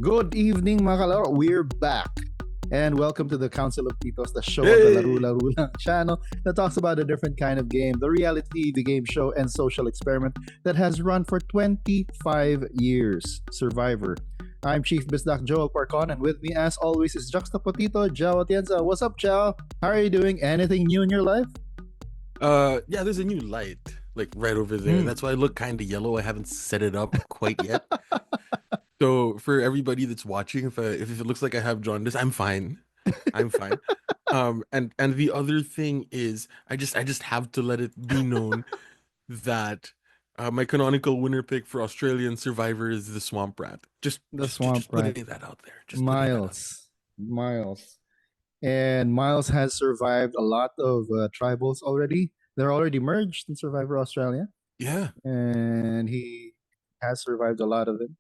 Good evening, mga kalaro. We're back. And welcome to the Council of Titos, the show of the Hey! Laro-Laro channel that talks about a different kind of game, the reality, the game show, and social experiment that has run for 25 years. Survivor. I'm Chief Bisdak Joel Parcon, and with me, as always, is Juxtapotito, Joao Atienza. What's up, Joao? How are you doing? Anything new in your life? Yeah, there's a new light, like right over there. That's why I look kind of yellow. I haven't set it up quite yet. So for everybody that's watching, if it looks like I have jaundice, I'm fine. I'm fine. And the other thing is, I just have to let it be known that my canonical winner pick for Australian Survivor is the Swamp Rat. Just The just Swamp just Rat. putting that out there. Just putting that out Miles. Miles. And Miles has survived a lot of tribals already. They're already merged in Survivor Australia, there. and he has survived a lot of them.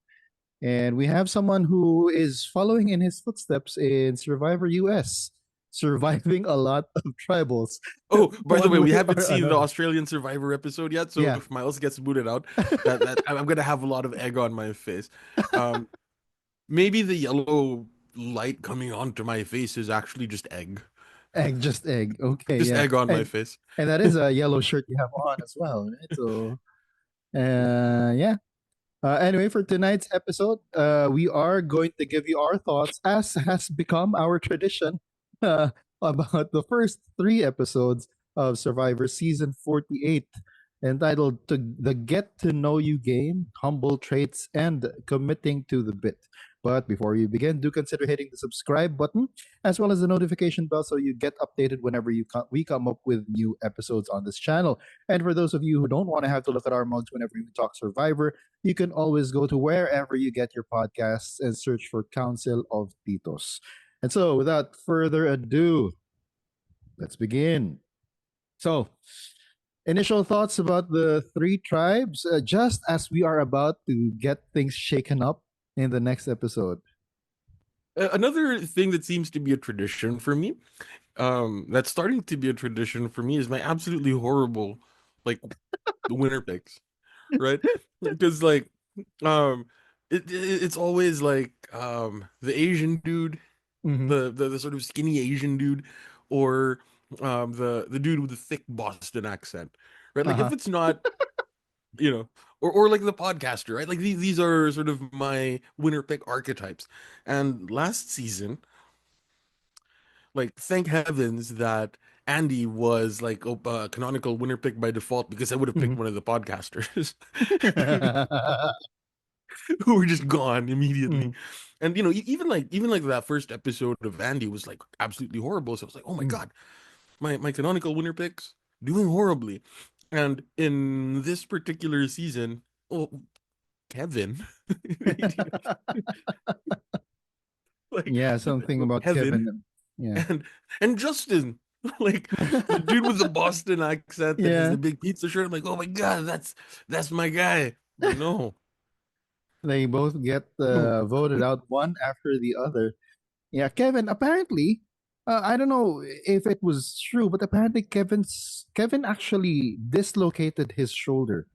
And we have someone who is following in his footsteps in Survivor US, surviving a lot of tribals. Oh, by the way, One we way haven't or seen the another. Australian Survivor episode yet, so Yeah. if Miles gets booted out, that I'm gonna have a lot of egg on my face. Um, Maybe the yellow light coming onto my face is actually just egg. Egg, just egg. Okay, Just yeah. egg on my face. And that is a yellow shirt you have on as well, right? So yeah. Anyway, for tonight's episode, we are going to give you our thoughts, as has become our tradition, uh, about the first three episodes of Survivor Season 48, entitled to The Get to Know You Game, Humble Traits, and Committing to the Bit. But before you begin, do consider hitting the subscribe button as well as the notification bell so you get updated whenever we come up with new episodes on this channel. And for those of you who don't want to have to look at our mugs whenever we talk Survivor, you can always go to wherever you get your podcasts and search for Council of Titos. And so, without further ado, let's begin. So, initial thoughts about the three tribes, just as we are about to get things shaken up in the next episode. Another thing that seems to be a tradition for me, that's starting to be a tradition for me, is my absolutely horrible, like, winner picks, right? Because um, it's always like the Asian dude, Mm-hmm. the sort of skinny Asian dude, or the dude with the thick Boston accent, right? Uh Like if huh. it's not, or like the podcaster, right? Like these are sort of my winner pick archetypes. And last season, like thank heavens that Andy was like a canonical winner pick by default because I would have picked Mm-hmm. one of the podcasters who were just gone immediately. Mm-hmm. And even like that first episode of Andy was like absolutely horrible. So I was like, oh my God, my canonical winner picks doing horribly. And in this particular season, oh, Kevin, like Yeah, something about Kevin Kevin. Yeah. and Justin, like the dude with the Boston accent that has Yeah. the big pizza shirt. I'm like, oh my God, that's my guy. But no, They both get no. voted out one after the other. Yeah, Kevin. Apparently, I don't know if it was true, but apparently Kevin actually dislocated his shoulder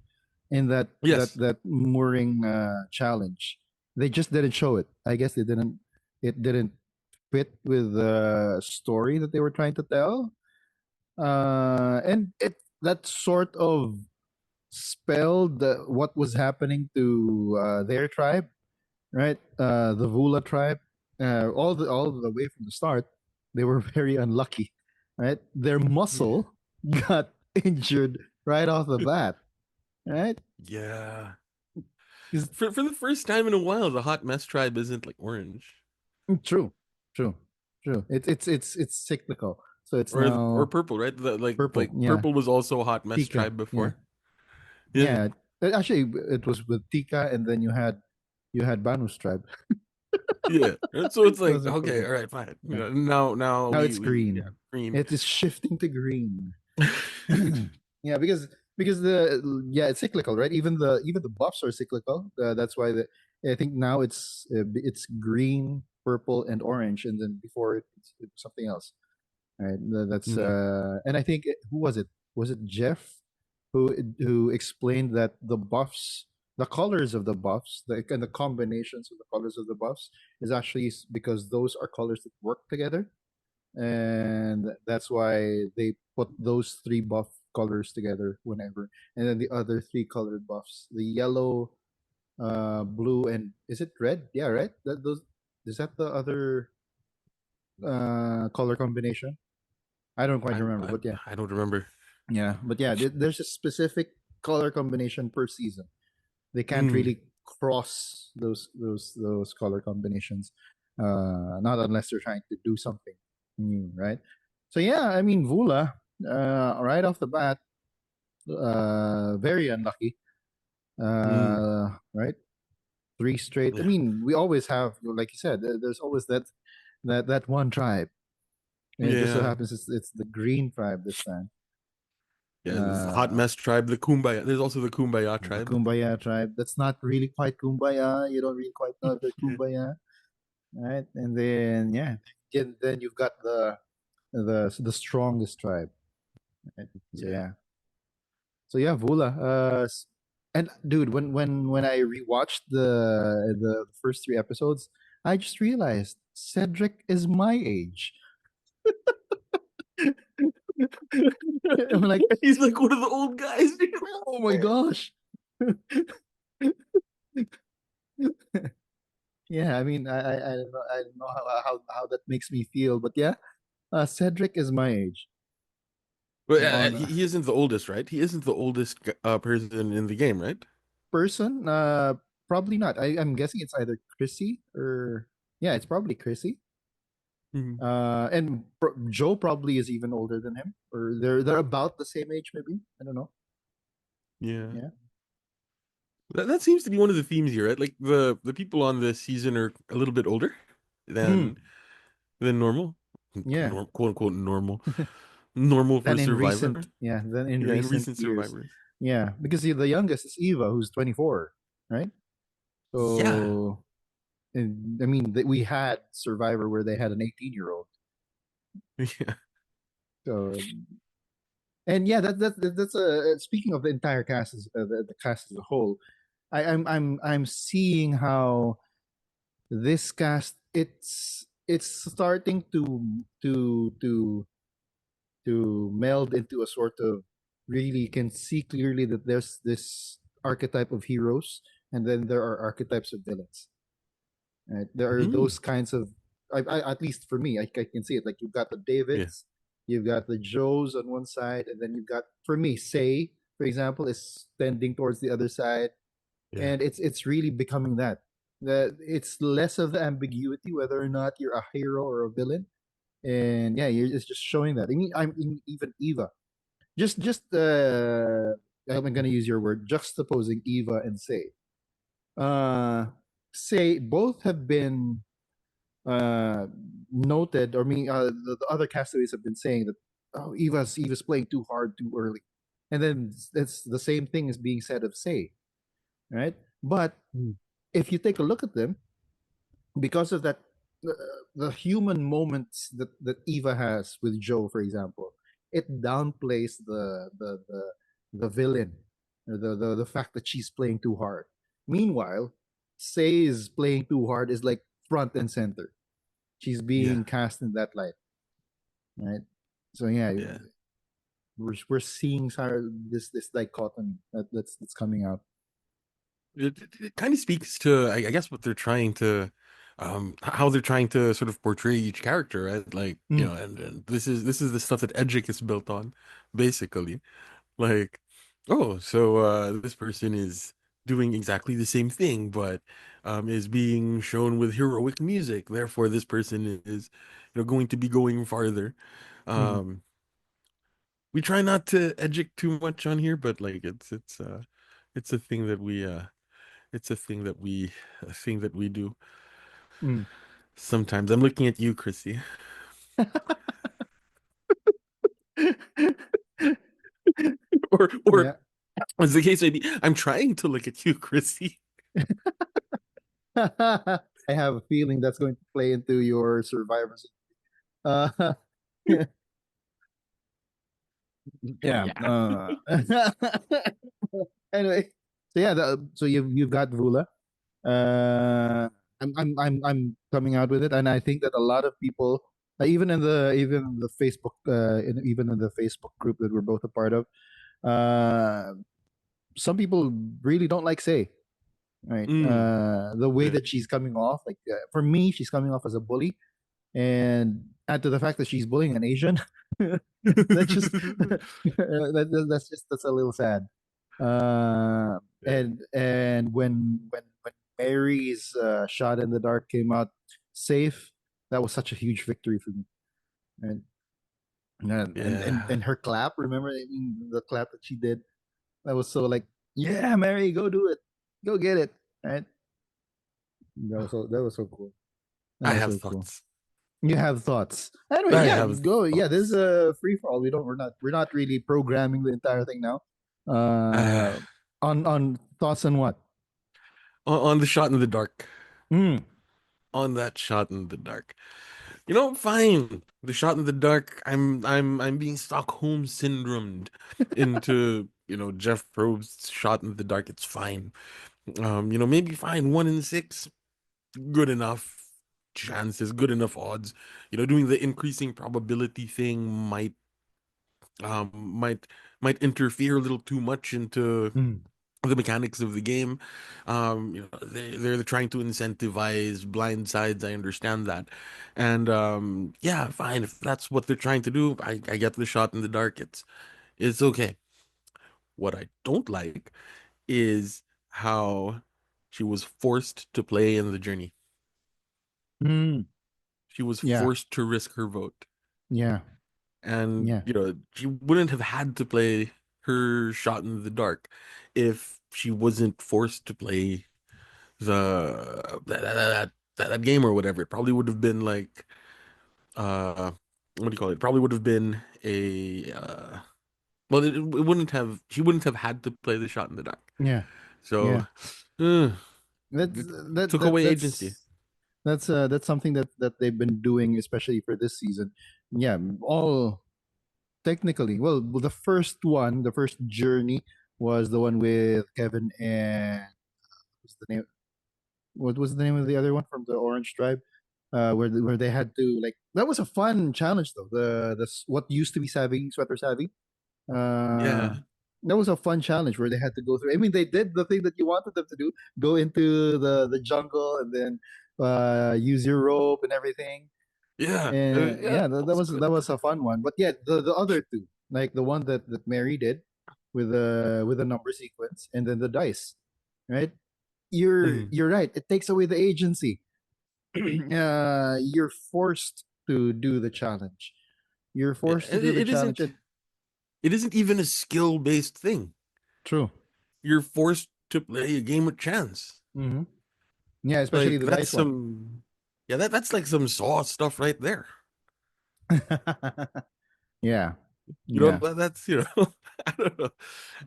in Yes, that mooring challenge. They just didn't show it. I guess they didn't. It didn't fit with the story that they were trying to tell. And it that sort of spelled what was happening to their tribe, right? The Vula tribe, all the way from the start, they were very unlucky, right? Their yeah, muscle got injured right off the bat, right? yeah. 'Cause- For the first time in a while, the hot mess tribe isn't like orange true, true, true. It's cyclical, so it's or now purple, right? purple. Like Yeah, purple was also a hot mess Tika. tribe Yeah, before. Yeah. yeah. Actually, it was with Tika, and then you had Banu's tribe. Yeah. And so it's like, Those are okay, purple. all right, fine. Yeah. Now Now it's we yeah, green. green. It is shifting to green. Yeah, because the yeah, it's cyclical, right? Even the buffs are cyclical. That's why I think now it's green, purple, and orange, and then before it's something else. Right? That's Yeah. and I think who was it? Was it Jeff who explained that the colors of the buffs, and the combinations of the colors of the buffs is actually because those are colors that work together, and that's why they put those three buff colors together whenever, and then the other three colored buffs, the yellow, blue, and is it red? Yeah, right. That those is that the other color combination? I don't quite I, remember, I but yeah, I don't remember. yeah, but yeah, there's a specific color combination per season. They can't Mm, really cross those color combinations, not unless they're trying to do something new, right? So yeah, I mean Vula, right off the bat, very unlucky, mm, right? Three straight. I yeah, mean, we always have, like you said, there's always that one tribe, and it just so yeah, happens it's the green tribe this time. yeah. This hot Uh, mess tribe, the Kumbaya. There's also the Kumbaya the tribe. Kumbaya tribe. That's not really quite Kumbaya. You don't really quite know if they're Yeah. Kumbaya, right? And then yeah, then you've got the strongest tribe. Right? So Yeah. yeah, so yeah, Vula. And dude, when I rewatched the first three episodes, I just realized Cedric is my age. I'm like, He's like one of the old guys. oh my gosh. Yeah, I mean, I don't know how that makes me feel, but yeah, Cedric is my age. But On he isn't the oldest, right? He isn't the oldest person in the game, right? person, probably not. I'm guessing it's either Chrissy or yeah, it's probably Chrissy. Mhm. And Joe probably is even older than him, or they're about the same age, maybe. I don't know. Yeah. Yeah. That seems to be one of the themes here, right? Like the people on this season are a little bit older Mm, than normal, yeah. quote unquote normal for Then in Survivor. recent, yeah. Then in Yeah, in recent recent years, Survivors. yeah, because the youngest is Eva, who's 24, right? Yeah, So, and, I mean, we had Survivor where they had an 18-year-old. yeah. So, and yeah, that's a speaking of the entire cast, the cast as a whole. I'm seeing how this cast it's starting to meld into a sort of really you can see clearly that there's this archetype of heroes and then there are archetypes of villains, right? There are Mm, those kinds of at least for me I can see it like you've got the yeah, Davids, you've got the Joes on one side, and then you've got for me Say, for example, is tending towards the other side, yeah, and it's really becoming that it's less of the ambiguity whether or not you're a hero or a villain, and yeah, it's just showing that. I mean, even Eva, just I'm gonna use your word, juxtaposing Eva and Say. Uh, Say both have been uh noted, or me, the other castaways have been saying that oh, Eva's playing too hard too early, and then it's the same thing is being said of Say, right? But mm, if you take a look at them, because of that uh, the human moments that Eva has with Joe, for example, it downplays the villain, or the fact that she's playing too hard. Meanwhile, Say's playing too hard is like front and center. She's yeah, being cast in that light, right? So yeah, yeah. we're seeing this dichotomy that's coming out. It kind of speaks to, I guess, what they're trying to, how they're trying to sort of portray each character, right? Like, Mm, and this is the stuff that Edgic is built on, basically. Like, oh, so this person is doing exactly the same thing, but is being shown with heroic music. Therefore, this person is, going to be going farther. mm, Um, we try not to educate too much on here, but like it's a thing that it's a thing that we do mm. sometimes. I'm looking at you, Chrissy, or Yeah. as the case may be, I'm trying to look at you, Chrissy. I have a feeling that's going to play into your survivors. Uh, yeah. Yeah. Anyway, So yeah, so you've got Vula. Uh, I'm coming out with it, and I think that a lot of people, even in the Facebook, even in the Facebook group that we're both a part of, uh, some people really don't like Say. Right. Mm, The way yeah. that she's coming off, like for me, she's coming off as a bully, and add to the fact that she's bullying an Asian. That's just that's a little sad. Yeah. And when Mary's shot in the dark came out safe, that was such a huge victory for me. And Yeah. and her clap, remember? I mean, the clap that she did, that was so like, yeah, Mary, go do it, go get it, right? That was so cool. That I was have so cool. thoughts. You have thoughts. Anyway, I yeah, have go. Yeah, this is thoughts. a free for all. We're not really programming the entire thing now. Uh, On thoughts on what? on the shot in the dark. Mm, On that shot in the dark. You know, fine. The shot in the dark. I'm being Stockholm syndromed into, Jeff Probst's shot in the dark. It's fine. Maybe fine. 1 in 6, good enough chances, good enough odds. Doing the increasing probability thing um might might interfere a little too much into mm, the mechanics of the game. They're trying to incentivize blind sides. I understand that, and yeah, fine. If that's what they're trying to do, I get the shot in the dark. It's okay. What I don't like is how she was forced to play in the journey. mm. She was Yeah, forced to risk her vote. yeah, And, yeah. she wouldn't have had to play her shot in the dark if she wasn't forced to play that game or whatever. It probably would have been like, what do you call it? Probably would have been well, it wouldn't have, she wouldn't have had to play the shot in the dark. Yeah, So, yeah. uh, That's it that took that away agency. that's that's something that they've been doing, especially for this season. Yeah, all technically. Well, the first one, the first journey was the one with Kevin and what's the name? What was the name of the other one from the Orange Tribe? Where they had to like that was a fun challenge though. What used to be Savvy Sweater Savvy. Uh, Yeah. that was a fun challenge where they had to go through. I mean, they did the thing that you wanted them to do: go into the jungle and then use your rope and everything. Yeah. And Yeah. yeah, That was that good. was a fun one. But yeah, the other two, like the one that Mary did with the number sequence and then the dice, right? Mm. You're right. It takes away the agency. You're forced to do the challenge. You're Yeah. forced to It, do the it challenge. isn't. And It isn't even a skill-based thing. true. You're forced to play a game with chance. Hmm. Yeah, especially Like the that's dice one. some, yeah, that's like some Saw stuff right there. Yeah, You know, yeah, that's I don't know,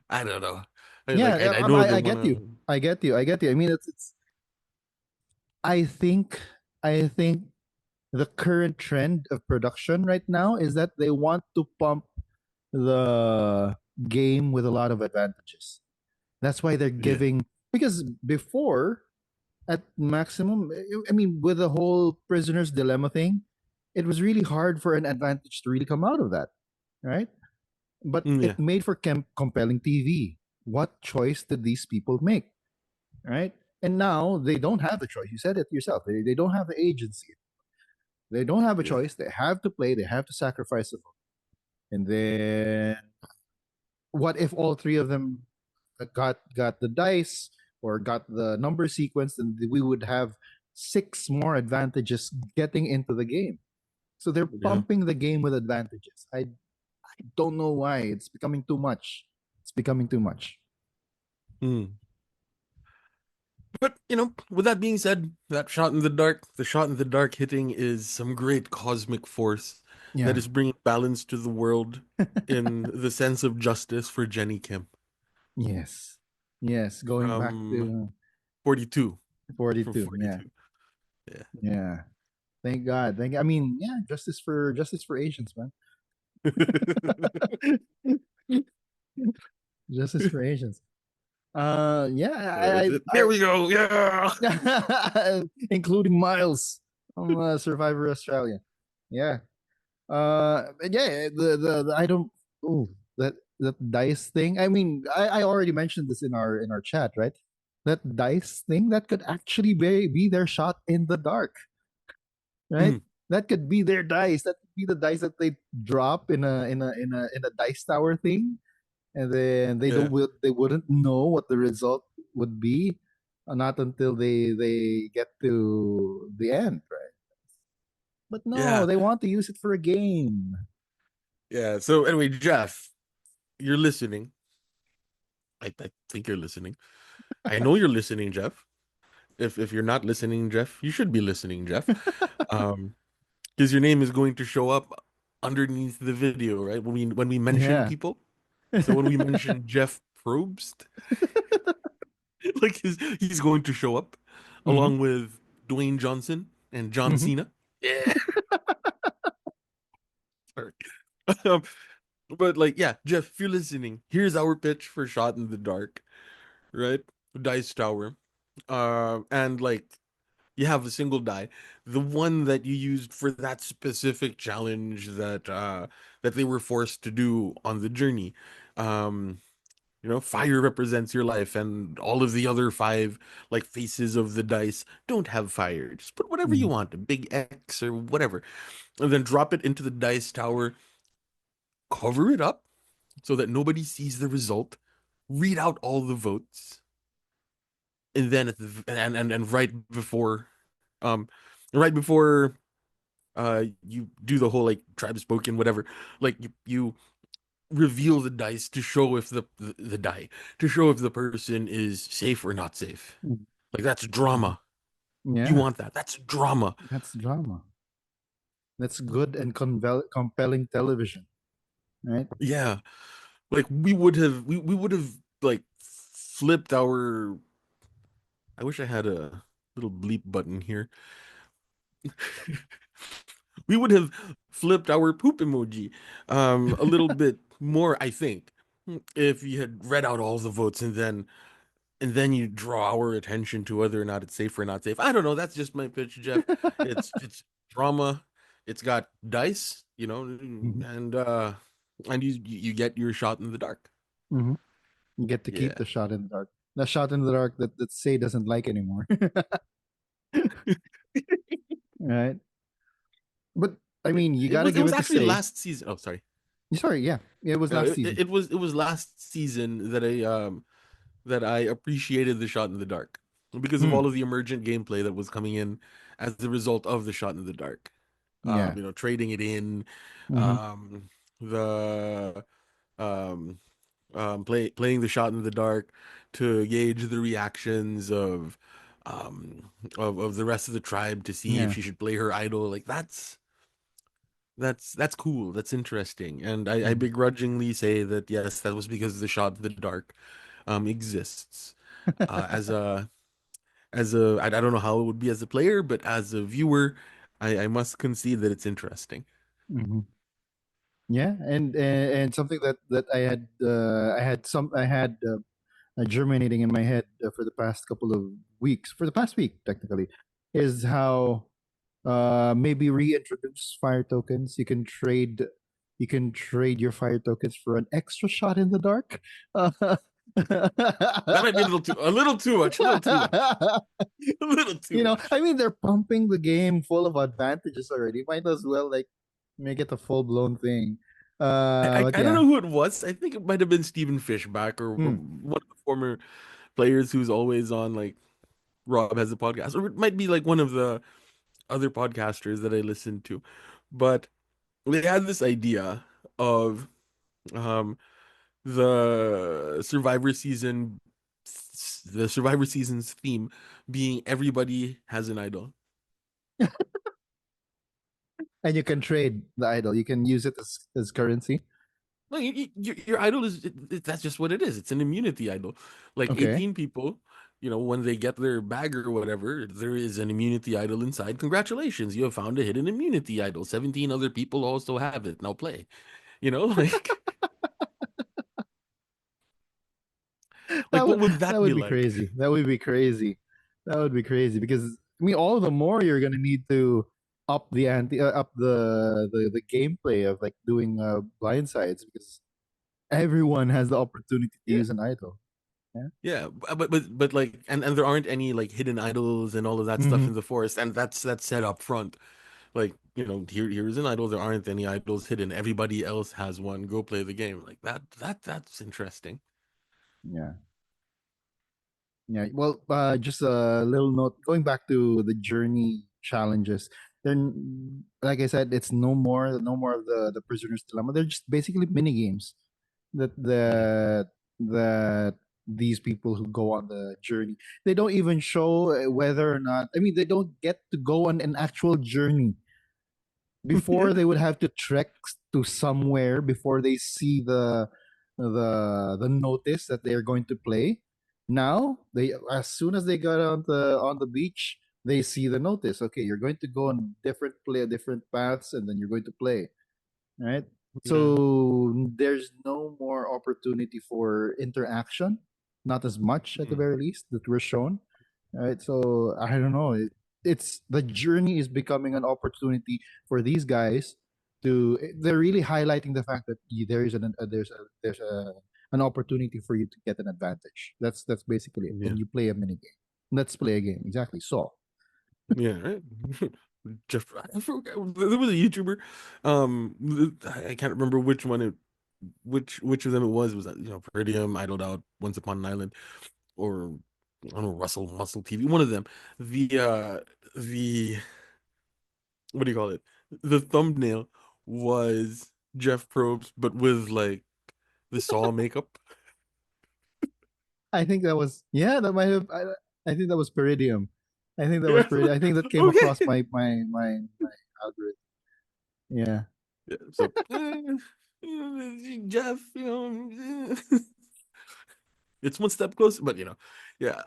I don't know. yeah. I know they I get wanna, you. I get you. I get you. I mean, it's. I think. I think the current trend of production right now is that they want to pump the game with a lot of advantages. That's why they're yeah, giving because before at maximum, I mean, with the whole prisoner's dilemma thing, it was really hard for an advantage to really come out of that, right? But yeah, it made for compelling TV. What choice did these people make, right? And now they don't have the choice. You said it yourself. They don't have the agency. They don't have a yeah, choice. They have to play. They have to sacrifice a vote. And then what if all three of them got the dice or got the number sequence? Then we would have six more advantages getting into the game. So they're yeah. pumping the game with advantages. I don't know why. It's becoming too much. It's becoming too much. Mm. But with that being said, that shot in the dark, the shot in the dark hitting is some great cosmic force that Yeah. is bringing balance to the world in the sense of justice for Jenny Kim Yes. Yes. Going back from to 42, from 42. Yeah. 42. Yeah. Yeah. Thank God. I mean, yeah, justice for Asians, man. Justice for Asians. Yeah, There we go. Yeah. including Miles from Survivor Australia. Yeah. But yeah, the I don't. Oh, that dice thing. I mean, I already mentioned this in our chat, right? That dice thing that could actually be their shot in the dark, right? Mhm. That could be their dice. That could be the dice that they drop in a dice tower thing, and then Yeah. they wouldn't know what the result would be, not until they get to the end, right? But no, Yeah. they want to use it for a game. Yeah. So anyway, Jeff, you're listening. I think you're listening. I know you're listening, Jeff. If you're not listening, Jeff, you should be listening, Jeff. Um, because your name is going to show up underneath the video, right? When we mention Yeah. people. So when we mention Jeff Probst, like he's going to show up Hmm. along with Dwayne Johnson and John Hmm. Cena. Yeah. Sorry. Um, but like, yeah, Jeff, if you're listening, here's our pitch for Shot in the Dark, right? Dice Tower. And like you have a single die, the one that you used for that specific challenge that they were forced to do on the journey. Um, fire represents your life, and all of the other five like faces of the dice don't have fire. Just put whatever you Hmm. want, a big X or whatever, and then drop it into the dice tower, cover it up so that nobody sees the result, read out all the votes, and then and um right before you do the whole like tribe spoken whatever, like you reveal the dice to show if the die to show if the person is safe or not safe. Like that's Hmm. drama. You Yeah, want that? That's drama. that's drama. That's good and compelling television, right? Yeah. Like we would have like flipped our I wish I had a little bleep button here. We would have flipped our poop emoji a little bit more, I think, if you had read out all the votes and then you draw our attention to whether or not it's safe or not safe. I don't know. That's just my pitch, Jeff. It's drama. It's got dice, Hmm. and you get your shot in the dark. Hmm. You get to keep Yeah. the shot in the dark. The shot in the dark that Say doesn't like anymore, right? But I It, mean, you it got to was it give was it to actually Say. last season. Oh, sorry. Sorry, yeah, it was last season. It was last season that I appreciated the shot in the dark because of Mm, all of the emergent gameplay that was coming in as the result of the shot in the dark. yeah. Trading it in, Hmm. um, the um, playing the shot in the dark to gauge the reactions of the rest of the tribe to see if Yeah. she should play her idol. Like that's cool. That's interesting. And I Mm. begrudgingly say that yes, that was because the shot in the dark exists as I don't know how it would be as a player, but as a viewer, I must concede that it's interesting. Hmm. Yeah, and something that I had germinating in my head for the past couple of weeks, for the past week technically, is how maybe reintroduce fire tokens. You can trade your fire tokens for an extra shot in the dark. That might be a little too much, a little too much, a little too much. I mean, they're pumping the game full of advantages already. Might as well like make it a full blown thing. But I don't yeah. know who it was. I think it might have been Steven Fishback or Mm, one of the former players who's always on like Rob has a podcast, or it might be like one of the other podcasters that I listen to. But they had this idea of um the Survivor season's theme being everybody has an idol. and you can trade the idol. You can use it as currency. No, your idol that's just what it is. It's an immunity idol. Like Okay. 18 people, when they get their bag or whatever, there is an immunity idol inside. Congratulations, you have found a hidden immunity idol. 17 other people also have it. Now play. Like Like, that what would would that that be would be like? crazy. That would be crazy. That would be crazy because I mean, all the more you're gonna need to up the ante, up the gameplay of like doing blind sides because everyone has the opportunity to Yeah. use an idol. Yeah. Yeah, but like, and there aren't any like hidden idols and all of that stuff Mm-hmm. in the forest, and that's set up front. Like, here's an idol. There aren't any idols hidden. Everybody else has one. Go play the game. Like that's interesting. Yeah. Yeah. Well, just a little note going back to the journey challenges. Then, like I said, it's no more of the prisoner's dilemma. They're just basically mini games that Mhm. that these people who go on the journey they don't even show whether or not. I mean, they don't get to go on an actual journey before. Yeah. They would have to trek to somewhere before they see the notice that they are going to play. Now they, as soon as they got on the beach, they see the notice. Okay, you're going to go on different paths, and then you're going to play, right? Yeah. So there's no more opportunity for interaction, not as much at the Mm. very least that we're shown, right? So I don't know. It's the journey is becoming an opportunity for these guys to. They're really highlighting the fact that there is there's an opportunity for you to get an advantage. That's basically it. Yeah. And you play a mini game. Let's play a game. Exactly. So. Yeah. Right. Jeff, I forgot, there was a YouTuber. I can't remember which one which of them it was. Was that, Peridium, Idled Out, Once Upon an Island, or I don't know, Russell Muscle TV. One of them. The what do you call it? The thumbnail was Jeff Probst, but with like the Saw makeup. I think that was, yeah, that might have. I think that was Peridium. I think that was Yeah. Peridium. I think that came across Okay. my algorithm. Yeah. Yeah, so Jeff, it's one step closer, but yeah,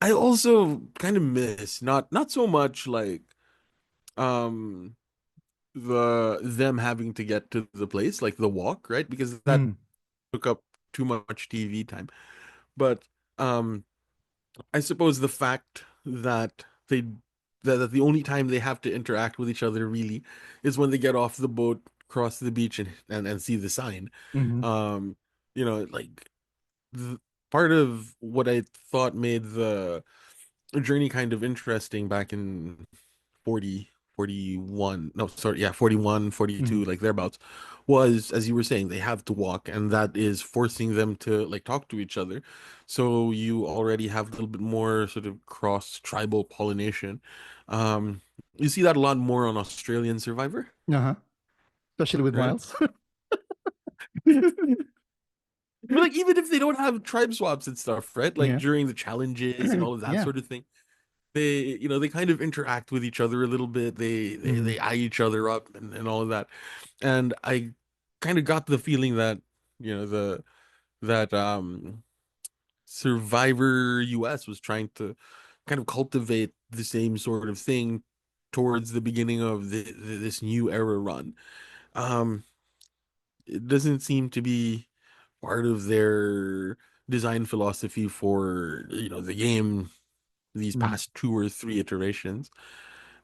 I also kind of miss not so much like um them having to get to the place, like the walk, right? Because that Mm. took up too much TV time. But um I suppose the fact that that the only time they have to interact with each other really is when they get off the boat, cross the beach, and see the sign. Hmm. Um, like the, part of what I thought made the journey kind of interesting back in 40, 41, no, sorry, yeah, 41, Hmm. 42, like thereabouts, was, as you were saying, they have to walk, and that is forcing them to like talk to each other. So you already have a little bit more sort of cross tribal pollination. Um, you see that a lot more on Australian Survivor, Uh-huh. Especially with right? Miles. But like, even if they don't have tribe swaps and stuff, right? Like Yeah. during the challenges and all of that Yeah. sort of thing, they kind of interact with each other a little bit. Hmm. They eye each other up and all of that. And I kind of got the feeling that the that Survivor US was trying to kind of cultivate the same sort of thing towards the beginning of this new era run. Um, it doesn't seem to be part of their design philosophy for the game these Hmm. past two or three iterations.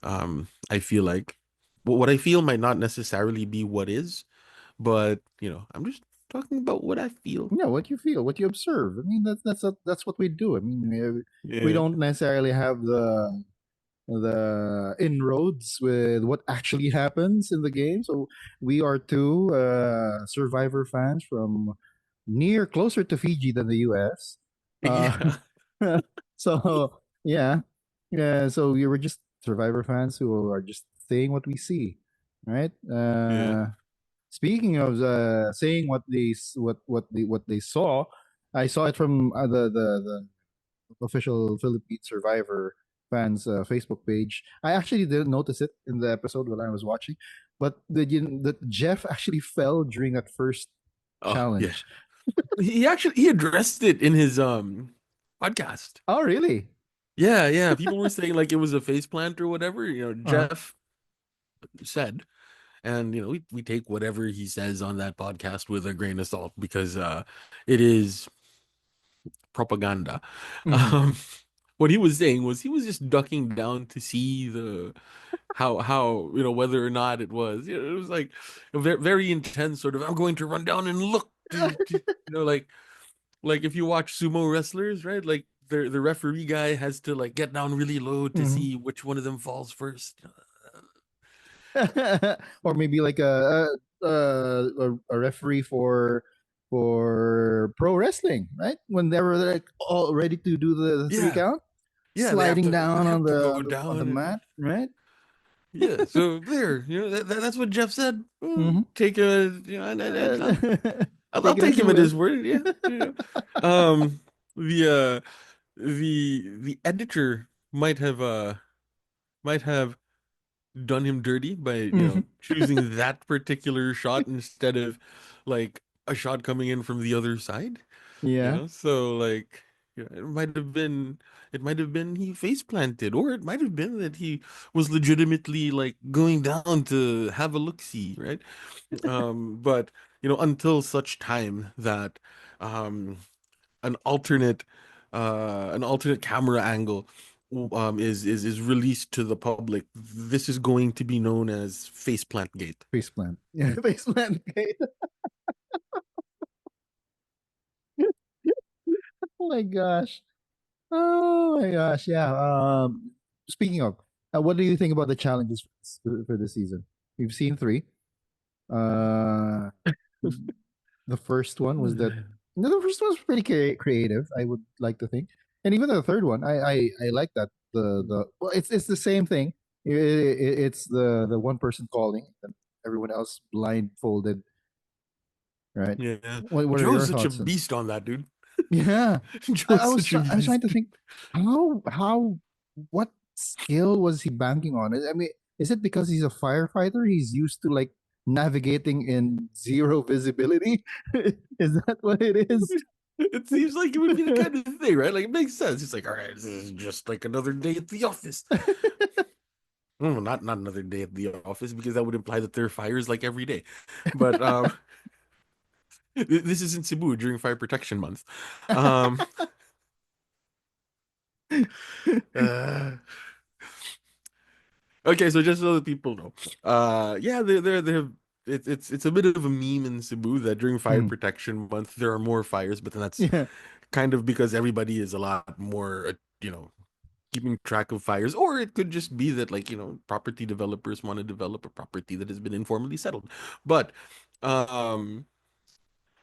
I feel like what I feel might not necessarily be what is, but I'm just talking about what I feel. Yeah. What you feel, what you observe. I mean, that's what we do. I mean, we Yeah, don't necessarily have the inroads with what actually happens in the game. So we are two Survivor fans from near closer to Fiji than the US. Uh, yeah, so yeah, yeah. So we were just Survivor fans who are just saying what we see, right? yeah, Speaking of saying what they saw, I saw it from the official Philippine Survivor fans Facebook page. I actually didn't notice it in the episode when I was watching, but that Jeff actually fell during that first oh yeah. challenge. He addressed it in his podcast. Oh, really? Yeah, yeah. People were saying like it was a face plant or whatever. Uh-huh. Jeff said, and we take whatever he says on that podcast with a grain of salt because it is. propaganda. Mhm. Um, what he was saying was he was just ducking down to see the how whether or not it was it was like a very, very intense sort of I'm going to run down and look like if you watch sumo wrestlers, right, like the referee guy has to like get down really low to Mhm. see which one of them falls first. Or maybe like a referee for pro wrestling, right? When they were like all ready to do the three Yeah, count, yeah, they have sliding to they down have on to the go on the down and mat, right? yeah, so there, that's what Jeff said. Mm-hmm. Take a, I'll Take it take as you him at will. his word. Yeah, yeah. Um, the the editor might have done him dirty by Mhm. choosing that particular shot instead of like a shot coming in from the other side. Yeah, So like it might have been he face planted, or it might have been that he was legitimately like going down to have a look see, right? But until such time that um an alternate an alternate camera angle is released to the public, this is going to be known as faceplant gate. face plant. Yeah, face plant. Okay. Oh my gosh. Oh my gosh. Yeah. Speaking of, what do you think about the challenges for this season? We've seen three. Uh, the first one was that no, the first one was pretty creative. I would like to think, and even the third one, I like that the well, it's the same thing. It's the one person calling and everyone else blindfolded, right? Yeah, What are Joe's your such a thoughts on? beast on that, dude. Yeah, Joe's such a I was trying beast. to think how what skill was he banking on? I mean, is it because he's a firefighter? He's used to like navigating in zero visibility. Is that what it is? It seems like it would be the kind of thing, right? Like it makes sense. It's like, all right, this is just like another day at the office. Not another day at the office because that would imply that there are fires like every day. But this is in Cebu during Fire Protection Month. Um, uh, okay, so just so that people know, yeah, they have it's a bit of a meme in Cebu that during Fire Mm, Protection Month there are more fires, but then that's yeah, kind of because everybody is a lot more, keeping track of fires, or it could just be that like property developers want to develop a property that has been informally settled. But um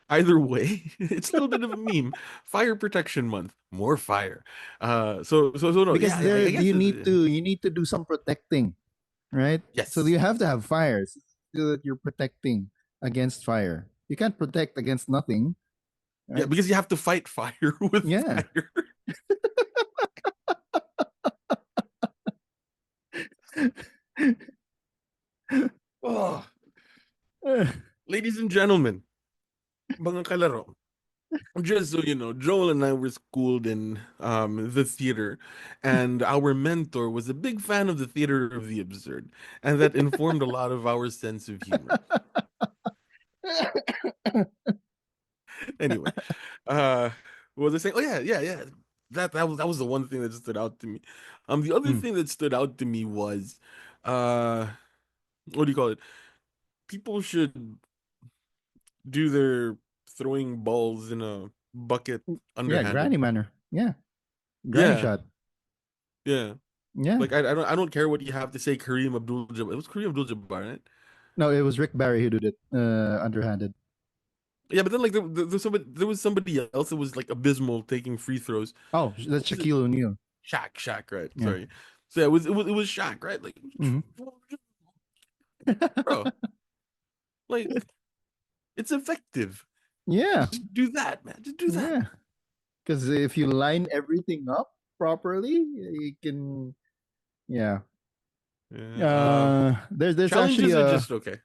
either way, it's a little bit of a meme. Fire Protection Month, more fire. So no, yeah, because I, there I guess you need to do some protecting, right? So yes, you have to have fires so that you're protecting against fire. You can't protect against nothing, yeah, right? because you have to fight fire with Yeah. fire. Oh, ladies and gentlemen, mga kalaro. Just so you know, Joel and I were schooled in the theater, and our mentor was a big fan of the theater of the absurd, and that informed a lot of our sense of humor. Anyway, uh, what was I saying? Oh yeah, yeah, yeah. That was the one thing that stood out to me. The other Mm, thing that stood out to me was, uh, what do you call it? People should do their throwing balls in a bucket yeah, underhanded. granny manner. Yeah, granny Yeah, shot. yeah. Yeah. Like I don't care what you have to say. Kareem Abdul-Jabbar. It was Kareem Abdul-Jabbar, right? No, it was Rick Barry who did it underhanded. Yeah, but then like there was somebody else that was like abysmal taking free throws. Oh, that's What was it? Shaquille O'Neal. Shaq, right? Yeah. Sorry. So yeah, it was Shaq, right? Like, Hmm. bro, like it's effective. Yeah. Just do that, man. Just do that. Yeah. Because if you line everything up properly, you can. Yeah. Yeah. There's actually Challenges are a just okay.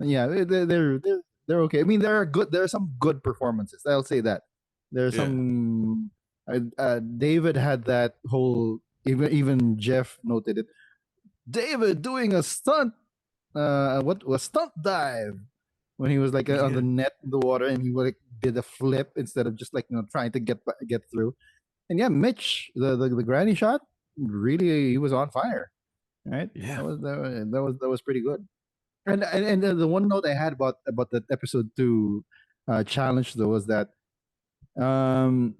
yeah they're okay. I mean there are good there are some good performances. I'll say that there's Yeah. some. David had that whole even Jeff noted it. David doing a stunt. What was stunt dive? when he was like on the Yeah. net in the water and he like did a flip instead of just like trying to get through. And yeah, Mitch, the granny shot, really he was on fire, right? Yeah. That was pretty good. And the one note I had about that episode 2 challenge though was that um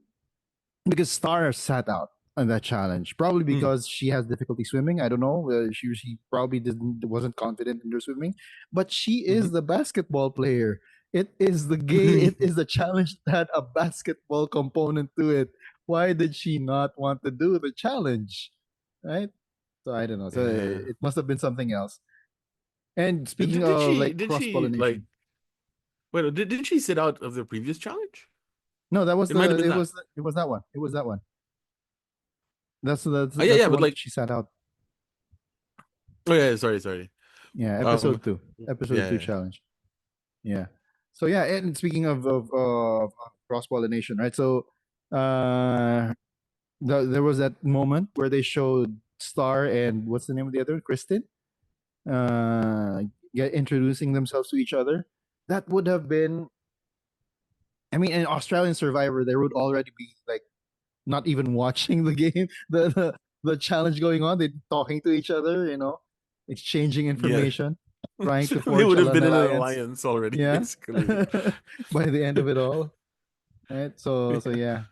because Star sat out on that challenge, probably Mm. because she has difficulty swimming. I don't know. She probably wasn't confident in her swimming, but she is the basketball player. It is the game. It Mm-hmm. is the challenge that had a basketball component to it. Why did she not want to do the challenge? Right. So I don't know. So Yeah. it must have been something else. And speaking Did of she like did cross she like pollination, wait, didn't she sit out of the previous challenge? no, that was It might have been that. it was that one. It was that one. Oh yeah, That's yeah, the but one that like she sat out. oh yeah, sorry. Yeah, Um episode yeah, two yeah. challenge. Yeah. So yeah, and speaking of cross pollination, right? So there was that moment where they showed Star and what's the name of the other, Kristen, uh, get introducing themselves to each other. That would have been, I mean, an Australian Survivor. There would already be like not even watching the game, the challenge going on. They're talking to each other, exchanging Yeah. information, trying to They forge would have an been in an alliance. alliance already, Yeah. basically. By the end of it all, right? So Yeah. yeah.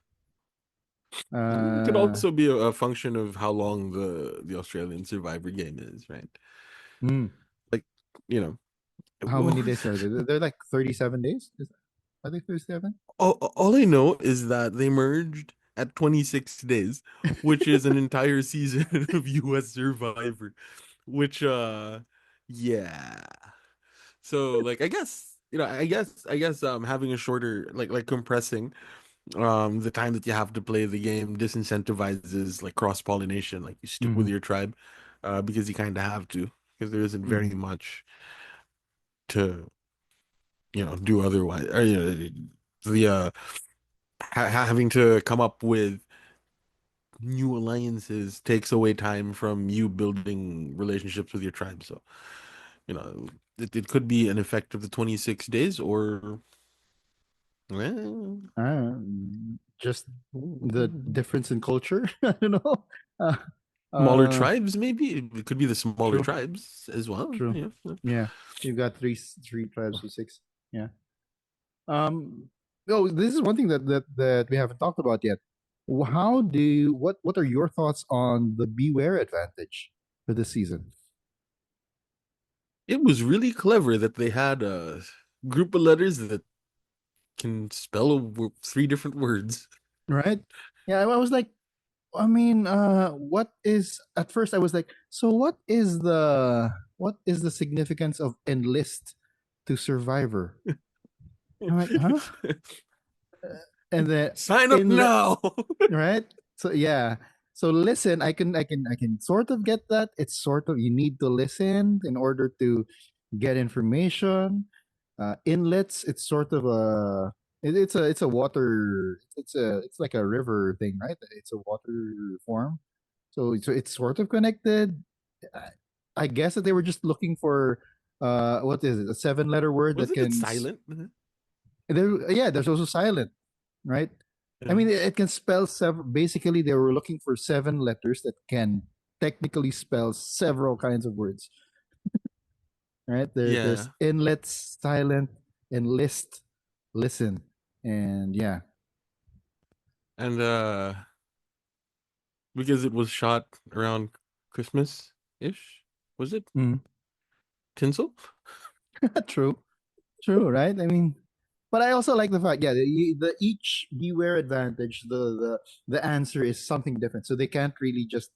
It could Uh, also be a function of how long the Australian Survivor game is, right? mm, Like, you know, how many days are they? They're like 37 days. Are they 37? all I know is that they merged at 26 days, which is an entire season of US Survivor, which yeah. So like I guess having a shorter like compressing the time that you have to play the game disincentivizes like cross-pollination, like you stick with Mm-hmm. your tribe because you kind of have to, because there isn't very Mm-hmm. much to do otherwise, or the having to come up with new alliances takes away time from you building relationships with your tribe. So it could be an effect of the 26 days, or well, Just the difference in culture. I don't know. Uh, smaller uh, tribes, maybe it could be the smaller true, tribes as well. true. Yeah. Yeah, you've got three tribes or six. Yeah. Oh, this is one thing that we haven't talked about yet. What are your thoughts on the beware advantage for this season? It was really clever that they had a group of letters that can spell three different words. Right? Yeah, I was like, I mean, what is at first I was like, so what is the significance of enlist to survivor? I'm like, huh? And then Sign up in now. right? So yeah. So listen, I can sort of get that. It's sort of you need to listen in order to get information. Inlets, it's sort of it's a water it's like a river thing, right? It's a water form. So it's sort of connected. I I guess that they were just looking for what is it? A seven-letter word that Wasn't it can silent? there yeah, there's also silent, right? I Yeah. mean, it can spell several. Basically, they were looking for seven letters that can technically spell several kinds of words, right? There's Yeah. inlets, silent, enlist, listen, and yeah. And because it was shot around Christmas ish, was it? Mm. Tinsel? True, true, right? I mean, but I also like the fact, yeah, the each beware advantage, the answer is something different, so they can't really just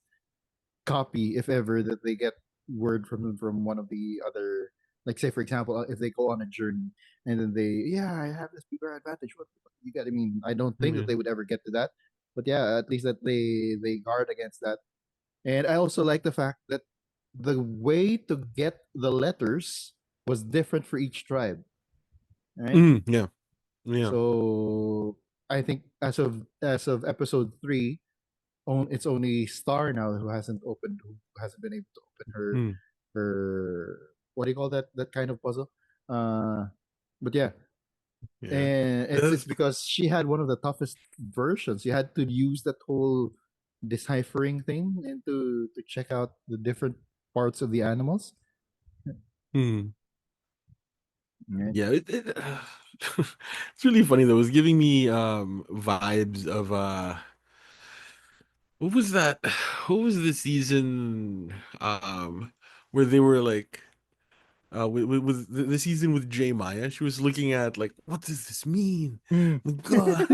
copy if ever that they get word from one of the other, like say for example if they go on a journey and then they, yeah, I have this bigger advantage, what you got, I mean, I don't think that Yeah. they would ever get to that, but yeah, at least that they guard against that. And I also like the fact that the way to get the letters was different for each tribe, right? Yeah. Yeah. So I think as of episode 3, it's only Star now who hasn't been able to open Mm. her what do you call that kind of puzzle? Uh But yeah, Yeah. and it's That's- because she had one of the toughest versions. You had to use that whole deciphering thing and to check out the different parts of the animals. hmm. Right. Yeah, it's really funny though. It was giving me vibes of what was that? What was the season where they were like with the season with J Maya? She was looking at like, what does this mean? Mm. My God.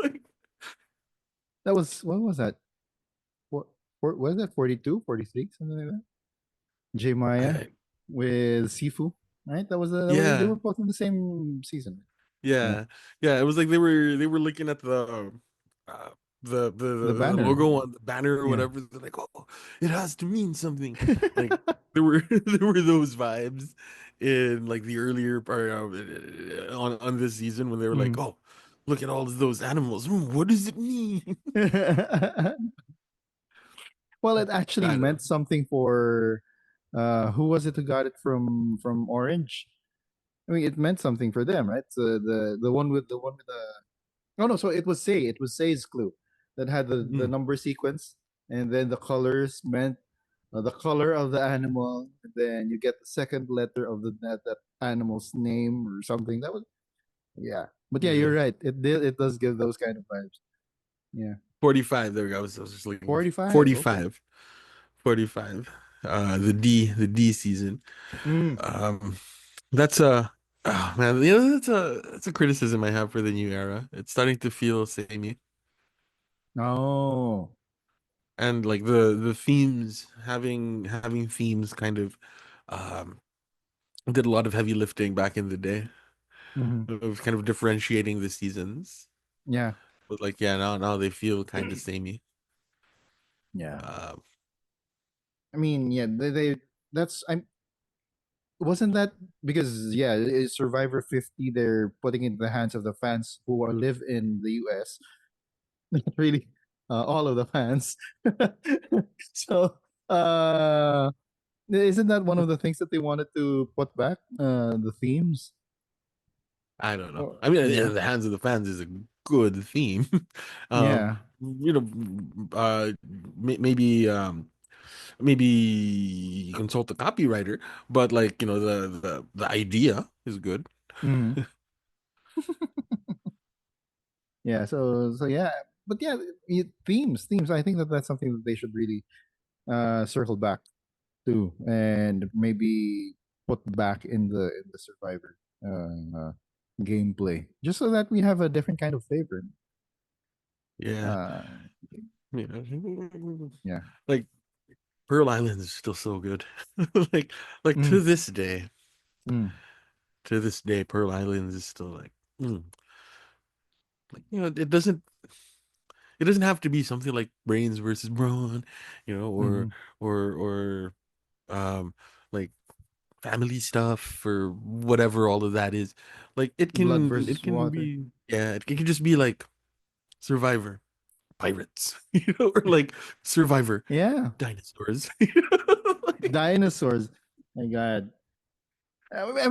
Like, That was what was that? What was that 42, 43, something like that? J Maya I, with Sifu, right? That was they yeah. were both in the same season. Yeah. Yeah, yeah. It was like they were looking at uh, The the banner. logo on the banner or Yeah. whatever. They're like, oh, it has to mean something. Like there were there were those vibes in like the earlier part on this season when they were like, Mm. oh, look at all of those animals. What does it mean? Well, it actually I don't know. meant something for who was it who got it from Orange? I mean, it meant something for them, right? So the one with the oh no, so it was Say's clue that had the Mm, number sequence, and then the colors meant the color of the animal, and then you get the second letter of that animal's name or something. That was yeah, but yeah, yeah, you're right. It does give those kind of vibes. Yeah, 45. There we go. I was just looking 45. Okay. 45, 45. The D season. Mm. Um, that's a oh man, you know that's a criticism I have for the new era. It's starting to feel samey, Oh. and like the themes having themes kind of um did a lot of heavy lifting back in the day Hmm. of kind of differentiating the seasons. Yeah. But like yeah, now they feel kind of samey. Yeah. Um, I mean, yeah, they that's I'm wasn't that because yeah, Survivor 50 they're putting it in the hands of the fans who are live in the US. Not really all of the fans. So, uh isn't that one of the things that they wanted to put back the themes? I don't know. Or I mean, yeah. in the hands of the fans is a good theme. um, Yeah. you know, maybe maybe consult the copywriter, but like, the idea is good. Mhm. Yeah, so yeah, but yeah, themes. I think that that's something that they should really circle back to and maybe put back in the Survivor gameplay, just so that we have a different kind of flavor. Yeah. Uh, Yeah. yeah. Like Pearl Island is still so good. Like like Mm, mm, to this day, Pearl Island is still like, mm, like it doesn't have to be something like Brains versus Brawn, or mm. or um like family stuff or whatever all of that is. Like Blood it versus can water. be, yeah, it can just be like Survivor Pirates, or like Survivor Yeah, Dinosaurs. Like, dinosaurs. My God. I mean,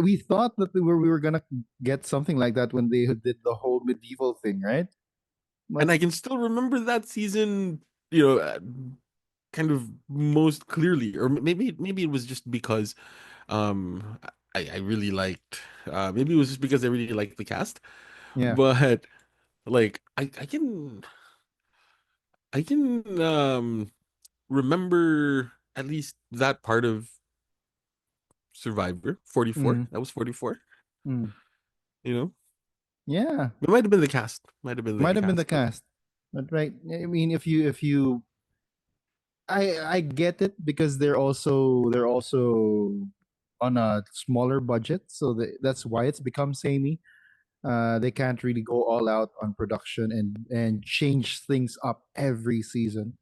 we thought that we were gonna get something like that when they did the whole medieval thing, right? and But I can still remember that season, you know, uh, kind of most clearly, or maybe it was just because um I really liked, maybe it was just because I really liked the cast, yeah. but like I can remember at least that part of Survivor 44. Mm, That was 44, mm. you know. Yeah. It might have been the cast. Might have been the Might have been the cast, but cast. But right, I mean, if you I get it because they're also on a smaller budget, so that's why it's become samey. They can't really go all out on production and change things up every season,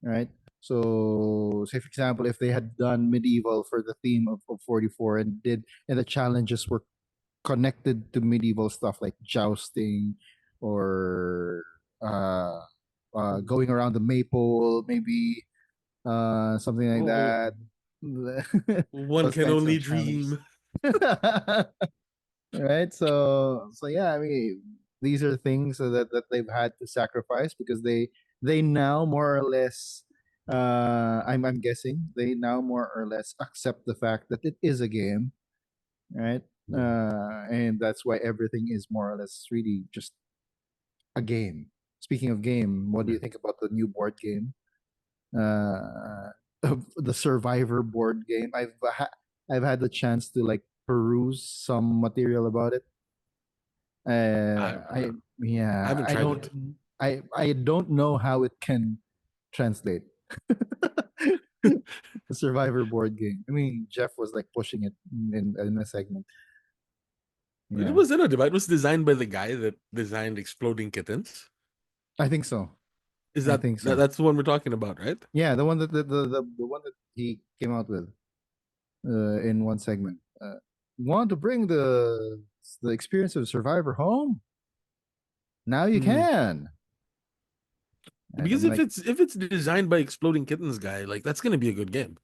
right? So, say for example, if they had done medieval for the theme of 44 and the challenges were connected to medieval stuff like jousting or going around the maypole, maybe something like oh, that. one Those can kinds only of challenges. dream. right? So yeah, I mean, these are things that they've had to sacrifice because they now more or less, I'm guessing they now more or less accept the fact that it is a game, right? Yeah. And that's why everything is more or less really just a game. Speaking of game, what do Yeah. you think about the new board game? The Survivor board game. I've had the chance to like peruse some material about it. I, I I yeah, haven't tried it. I don't know how it can translate. The Survivor board game. I mean, Jeff was like pushing it in a segment. It Yeah, was in a debate. It was designed by the guy that designed Exploding Kittens. I think so. Is I that, think that so. that's the one we're talking about, right? Yeah, the one that the one that he came out with in one segment. Want to bring the experience of Survivor home? Now you Hmm. can. And Because I'm like, if it's designed by Exploding Kittens guy, like that's gonna be a good game.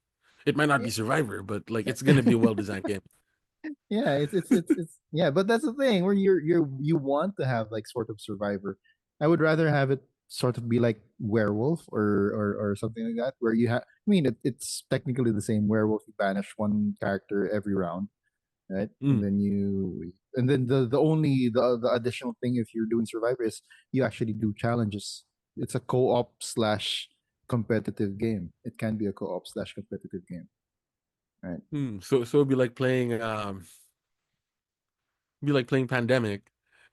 It might not yeah. be Survivor, but like it's gonna be a well designed game. Yeah, it's yeah, but that's the thing where you want to have like sort of Survivor. I would rather have it sort of be like Werewolf or something like that, where you have. I mean, it's technically the same. Werewolf, you banish one character every round, right? And Mm. then the only the additional thing if you're doing Survivor is you actually do challenges. It's a co-op slash competitive game. It can be a co-op slash competitive game, right? Hmm. So it'd be like playing Pandemic.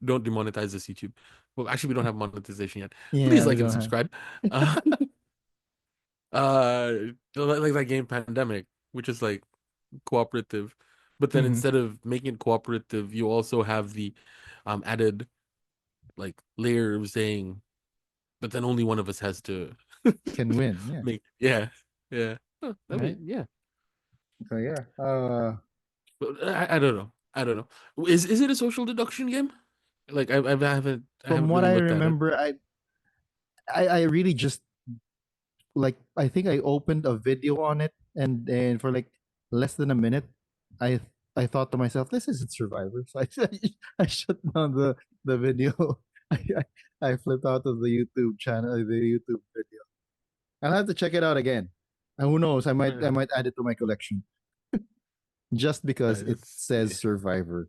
Don't demonetize this YouTube. Well, actually, we don't have monetization yet. Please Yeah, we like and don't have. subscribe. Uh, uh, like that game Pandemic, which is like cooperative, but then Mhm. instead of making it cooperative, you also have the added like layer of saying, but then only one of us has to Can win, yeah, make. Yeah, yeah. Huh, I right. mean, yeah. So yeah, But I don't know. I don't know. Is it a social deduction game? Like I from haven't what really I looked at it. remember, I really just like I think I opened a video on it and for like less than a minute, I I thought to myself, this isn't Survivor. So I shut down the video. I flipped out of the YouTube channel, the YouTube video. I'll have to check it out again. And who knows? Yeah. I might add it to my collection just because it Let's says see. Survivor.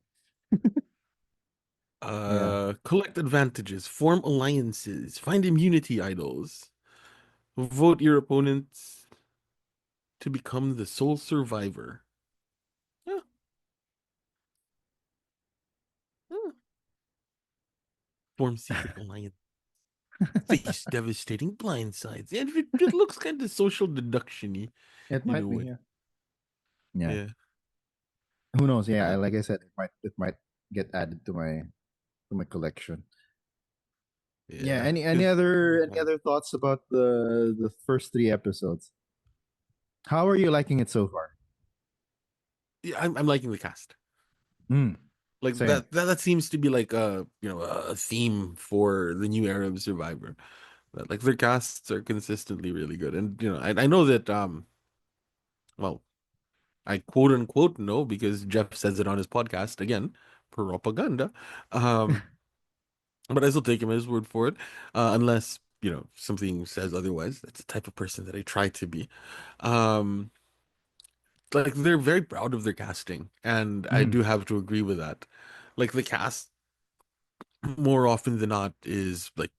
Yeah, Collect advantages, form alliances, find immunity idols, vote your opponents to become the sole survivor. Yeah, yeah. Form secret alliance, face devastating blindsides. Yeah, it looks kind of social deduction-y it in might a be. way. Yeah, yeah. Yeah, Who knows? Yeah, I, like I said, it might get added to my collection. Yeah. yeah. Any other thoughts about the first three episodes? How are you liking it so far? Yeah, I'm liking the cast. Mm, Like same. that seems to be like a theme for the new era of Survivor. That like their casts are consistently really good, and I know that well, I quote unquote know because Jeff says it on his podcast again, propaganda. Um, but I still take him at his word for it, unless something says otherwise. That's the type of person that I try to be. Um, like they're very proud of their casting, and I Mm, do have to agree with that. Like the cast, more often than not, is like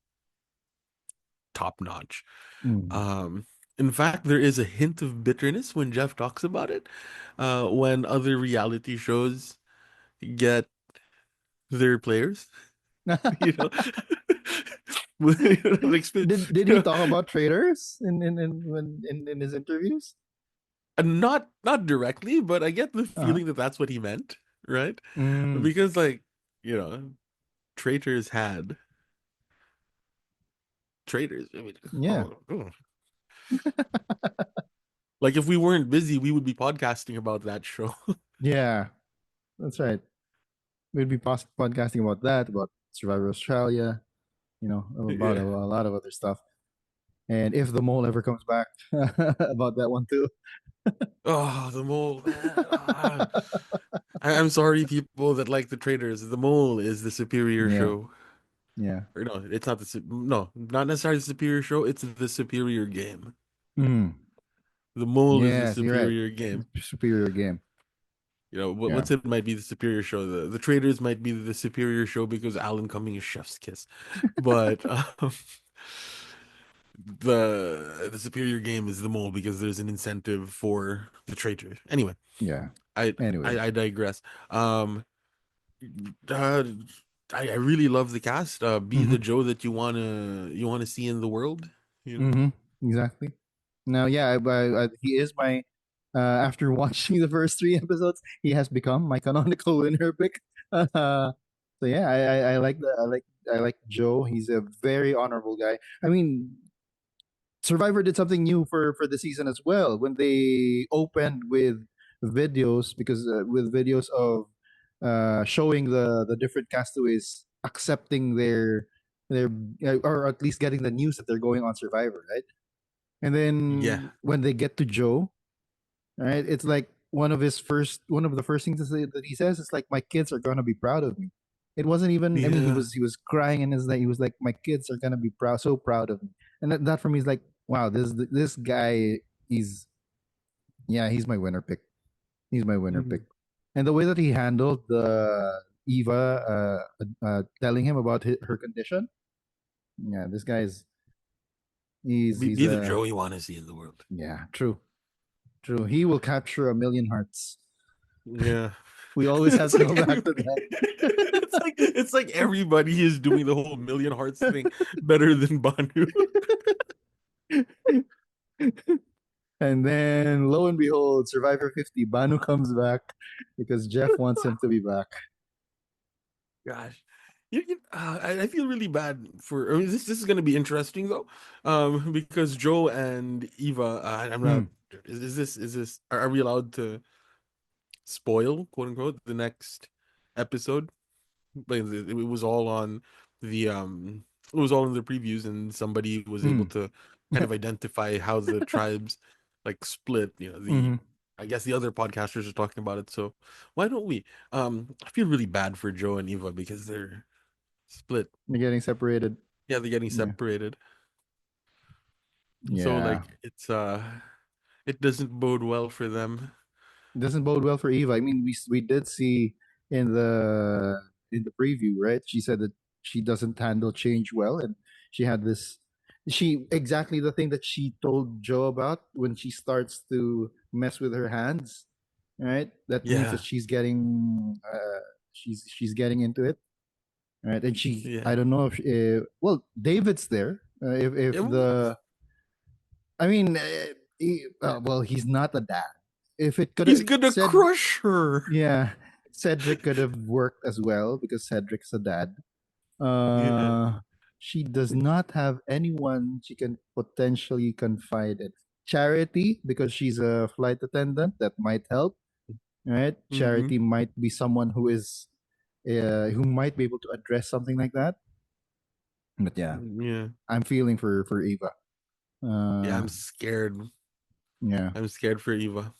top notch. mm. Um, in fact, there is a hint of bitterness when Jeff talks about it, when other reality shows get their players, you know, like, Did he talk about traders in his interviews? not directly, but I get the Uh-huh. feeling that that's what he meant, right? Mm, Because like, you know, traitors had traitors. I mean, yeah. like if we weren't busy, we would be podcasting about that show. Yeah, that's right. We'd be podcasting about that, about Survivor Australia, about Yeah. a lot of other stuff. and if the mole ever comes back, about that one too. Oh, the mole, man. I'm sorry, people that like the traitors. The mole is the superior Yeah, show. yeah. Or no, it's not no, not necessarily the superior show. It's the superior game. Mm. The mole is the Yes, you're right. superior game. Superior game. You know, Yeah. what's it might be the superior show. The traitors might be the superior show because Alan Cumming is chef's kiss. But the superior game is the mole because there's an incentive for the traitor. Anyway, Yeah. I Anyway. I digress. Uh, I really love the cast. Be Mm-hmm. the Joe that you wanna see in the world. You know. Mm-hmm. Exactly. Now, yeah, he is my. After watching the first three episodes, he has become my canonical winner pick. So yeah, I like Joe. He's a very honorable guy. I mean, Survivor did something new for the season as well when they opened with videos because with videos of showing the different castaways accepting their or at least getting the news that they're going on Survivor, right? And Yeah. then when they get to Joe, right, it's like one of the first things that he says is like, "My kids are gonna be proud of me." It wasn't even. I mean, Yeah. he was crying and his like he was like, "My kids are gonna be proud, so proud of me." And that for me is like, wow, this guy is yeah, he's my winner pick. He's my winner pick. Mhm. And the way that he handled the Eva telling him about her condition, yeah, this guy's he's Be the Joe you want to see in the world. yeah, true. True. He will capture a million hearts. Yeah. We always have It's to like go back to that. it's like everybody is doing the whole million hearts thing better than Banu. And then lo and behold, Survivor 50, Banu comes back because Jeff wants him to be back. Gosh. I feel really bad for. I mean, this is going to be interesting though, because Joe and Eva. I'm not. Mm, Is this? Are we allowed to spoil, quote unquote, the next episode? Like it was all on the it was all in the previews, and somebody was able mm. to kind of identify how the tribes like split. You know, the Hmm. I guess the other podcasters are talking about it. So why don't we? I feel really bad for Joe and Eva because they're split. They're getting separated. Yeah, they're getting Yeah. separated. So Yeah. like it doesn't bode well for them. It doesn't bode well for Eva. I mean, we did see in the preview, right? She said that she doesn't handle change well, and she had this. She exactly the thing that she told Joe about when she starts to mess with her hands, right? That means that Yeah, she's getting into it, right? And yeah. I don't know if well, David's there. If Yeah, the I mean, well, he's not a dad. If it could have he's gonna said crush her. yeah, Cedric could have worked as well because Cedric's a dad. Yeah. Uh, she does not have anyone she can potentially confide in. Charity, because she's a flight attendant, that might help, right? Mm-hmm. Charity might be someone who might be able to address something like that. But yeah, Yeah. I'm feeling for Eva. Yeah, Uh, I'm scared. yeah, I'm scared for Eva.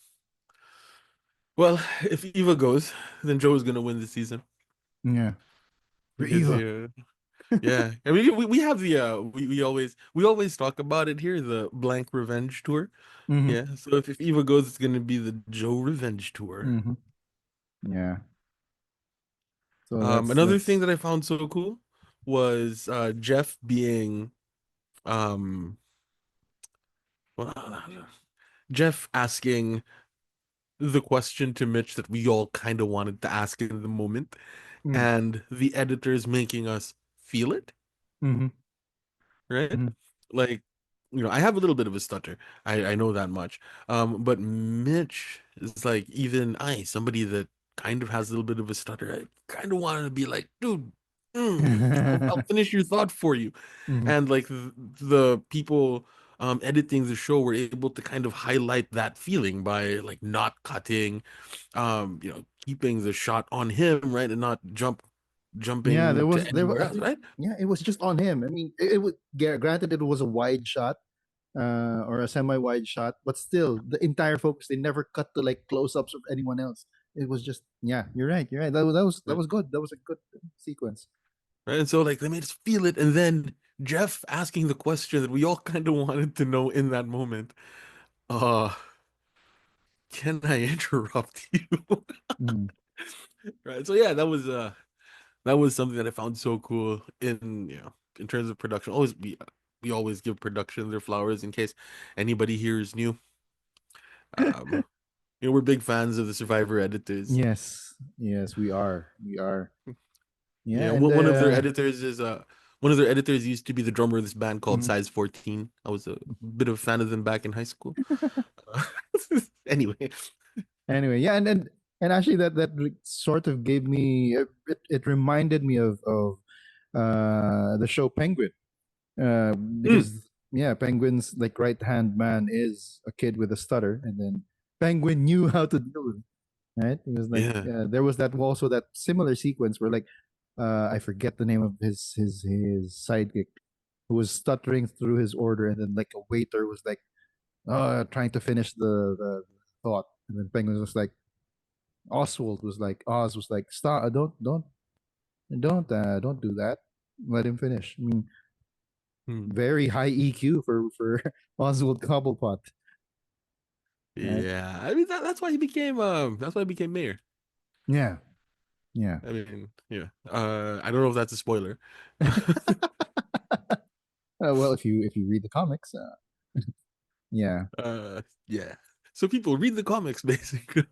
Well, if Eva goes, then Joe is gonna win the season yeah, for because Eva. yeah. I mean, we have the we always talk about it here, the blank revenge tour. Hmm. Yeah. So if Eva goes, it's gonna be the Joe revenge tour. Hmm. Yeah. So Another thing that's that I found so cool was Jeff being um well, Jeff asking the question to Mitch that we all kind of wanted to ask in the moment, mm, and the editors making us feel it, hmm, right? hmm. Like, I have a little bit of a stutter. I know that much. But Mitch is like, even somebody that kind of has a little bit of a stutter, I kind of wanted to be like, dude, I'll finish your thought for you. Hmm. And like the people editing the show were able to kind of highlight that feeling by like not cutting, keeping the shot on him, right, and not Yeah, jumping to there was anywhere I else, think right? yeah, it was just on him. I mean, it was granted it was a wide shot, or a semi-wide shot, but still the entire focus. They never cut to like close-ups of anyone else. It was just yeah. You're right. You're right. That right? was good. That was a good sequence. Right. And so like they made us feel it, and then Jeff asking the question that we all kind of wanted to know in that moment. Uh, can I interrupt you? Mm. Right. So yeah, that was something that I found so cool in in terms of production. Always we always give production their flowers in case anybody here is new. Um, we're big fans of the Survivor editors. Yes, yes, we are. We are. Yeah, Yeah, and one of their editors is one of their editors used to be the drummer of this band called mhm, Size 14. I was a mhm. bit of a fan of them back in high school. Uh, anyway, Anyway, yeah, and actually sort of gave me it reminded me of the show Penguin. mm, Because yeah, Penguin's like right hand man is a kid with a stutter, and then Penguin knew how to deal with it. Right? It was like yeah. there was that also that similar sequence where like I forget the name of his sidekick who was stuttering through his order, and then like a waiter was like trying to finish the thought, and then Penguin was like Oz was like stop, don't do that, let him finish. I mean, Hmm. very high EQ for Oswald Cobblepot, right? Yeah, I mean that's why he became mayor. Yeah, yeah. I mean, yeah. I don't know if that's a spoiler. Well, if you read the comics, yeah. Yeah. So people read the comics basically.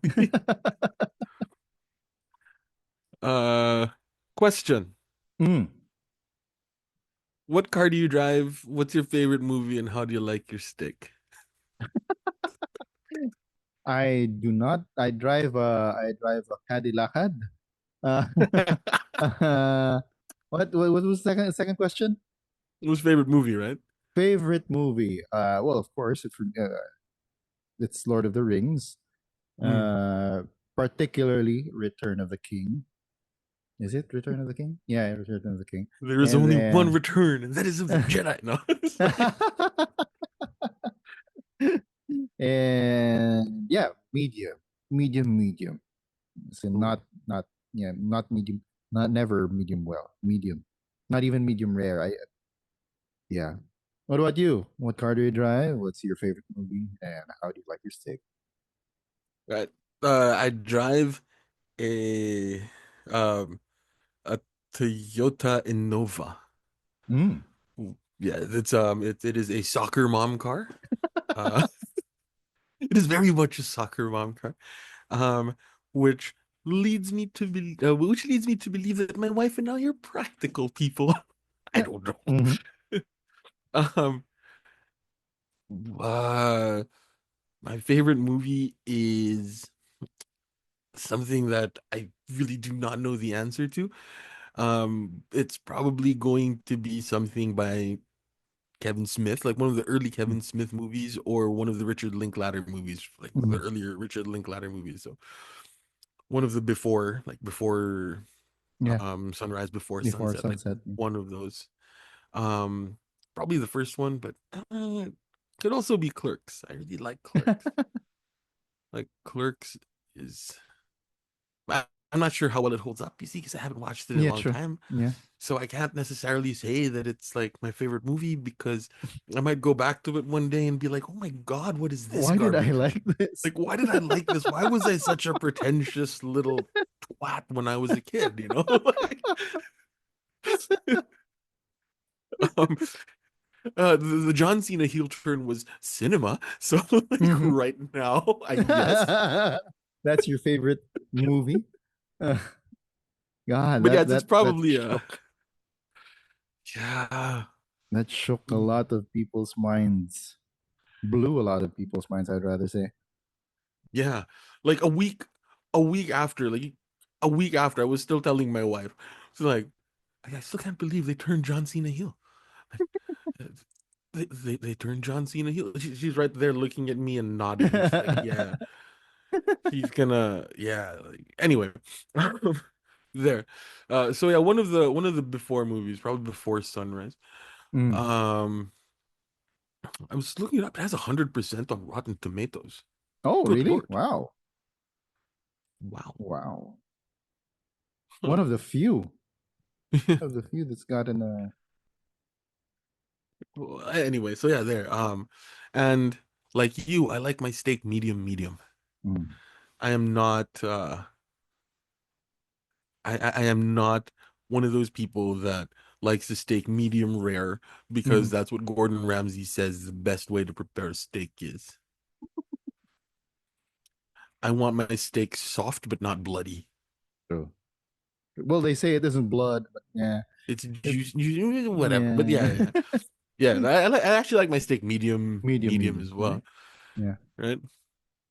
Uh, question. Mm. What car do you drive? What's your favorite movie and how do you like your stick? I do not. I drive a Cadillac. Uh, what was the second question? What's your favorite movie, right? Favorite movie? Well, of course, it's Lord of the Rings. Mm. Uh, Particularly Return of the King. Is it Return of the King? Yeah, Return of the King. There is And only one then return, and that is of the Jedi. No. and yeah, medium. So Ooh. not yeah, not medium, not never medium well, medium, not even medium rare. I yeah. What about you? What car do you drive? What's your favorite movie, and how do you like your steak? Right. I drive a um a Toyota Innova. Mm. Ooh. Yeah, it is a soccer mom car. Uh, it is very much a soccer mom car. Um, which which leads me to believe that my wife and I are practical people. I Yeah. don't know. Hmm. Um, uh, my favorite movie is something that I really do not know the answer to. It's probably going to be something by Kevin Smith, like one of the early Kevin Smith movies, or one of the Richard Linklater movies, like the Hmm. earlier Richard Linklater movies. So one of the before, like before Yeah. Sunrise Before Before Sunset, like sunset. one of those. Um, Probably the first one, but could also be Clerks. I really like Clerks. Like Clerks is I'm not sure how well it holds up, you see, because I haven't watched it in a Yeah. long True. time. Yeah. So I can't necessarily say that it's like my favorite movie because I might go back to it one day and be like, oh my God, what is this Why did I garbage? like this? Like, why did I like this? Why was I such a pretentious little twat when I was a kid, you know? um, the John Cena heel turn was cinema. So, like, Hmm. right now, I guess. That's your favorite movie? Uh, God, But yeah, it's that probably, yeah. shook a lot of people's minds. Blew a lot of people's minds, I'd rather say. Yeah, like a week after, I was still telling my wife, so like, I still can't believe they turned John Cena heel. Like, they turned John Cena heel. She's right there looking at me and nodding. She's like, yeah, he's gonna, yeah. Like, anyway, there. So yeah, one of the before movies, probably before Sunrise. Mm. Um, I was looking it up. It has 100% on Rotten Tomatoes. Oh, Good really? Lord. Wow. Wow. Wow. Huh. One of the few. Of the few that's gotten a. Well, anyway, so yeah, there. And like you, I like my steak medium, medium. Mm, I am not I am not one of those people that likes the steak medium rare because mm, that's what Gordon Ramsay says the best way to prepare a steak is. I want my steak soft but not bloody. true. Well, they say it isn't blood, but yeah. It's It, juice, whatever. But yeah, yeah. yeah, yeah. I actually like my steak medium, Medium, medium medium, as right? well, Yeah. right?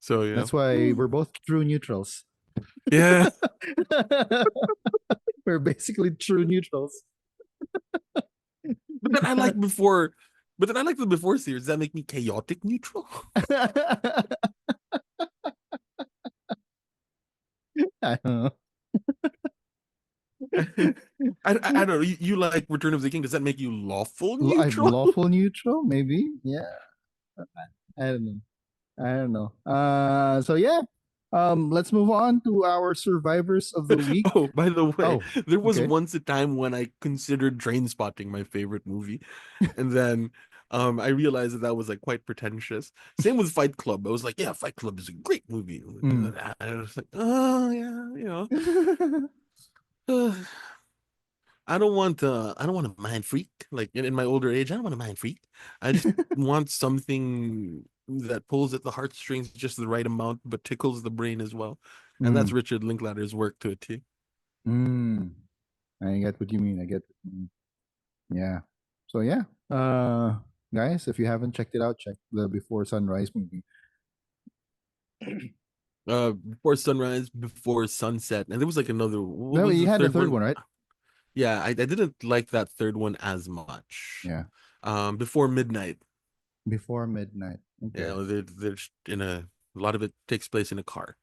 So That's why we're both true neutrals. yeah. We're basically true neutrals. But then I like before, but then I like the before series. Does that make me chaotic neutral? I don't know. I don't know. You like Return of the King? Does that make you lawful I'm neutral? lawful neutral, maybe. Yeah. I don't know. I don't know. So yeah. Let's move on to our survivors of the week. Oh, by the way, Oh, there was okay. once a time when I considered Train Spotting my favorite movie, and then I realized that that was like quite pretentious. Same with Fight Club. I was like, yeah, Fight Club is a great movie. Mm. And I was like, oh yeah, uh, I don't want a mind freak. Like in my older age, I don't want a mind freak. I just want something that pulls at the heartstrings just the right amount, but tickles the brain as well. And that's Mm. Richard Linklater's work to a T. Mm. I get what you mean. I get what you mean. Yeah. So yeah. Uh Guys, if you haven't checked it out, check the Before Sunrise movie. Before sunrise, before sunset, and there was like another. What No, was you the had the third third one? one, right? Yeah, I didn't like that third one as much. Yeah. Before midnight. Before Midnight. Yeah, Okay. they're in a lot of it takes place in a car,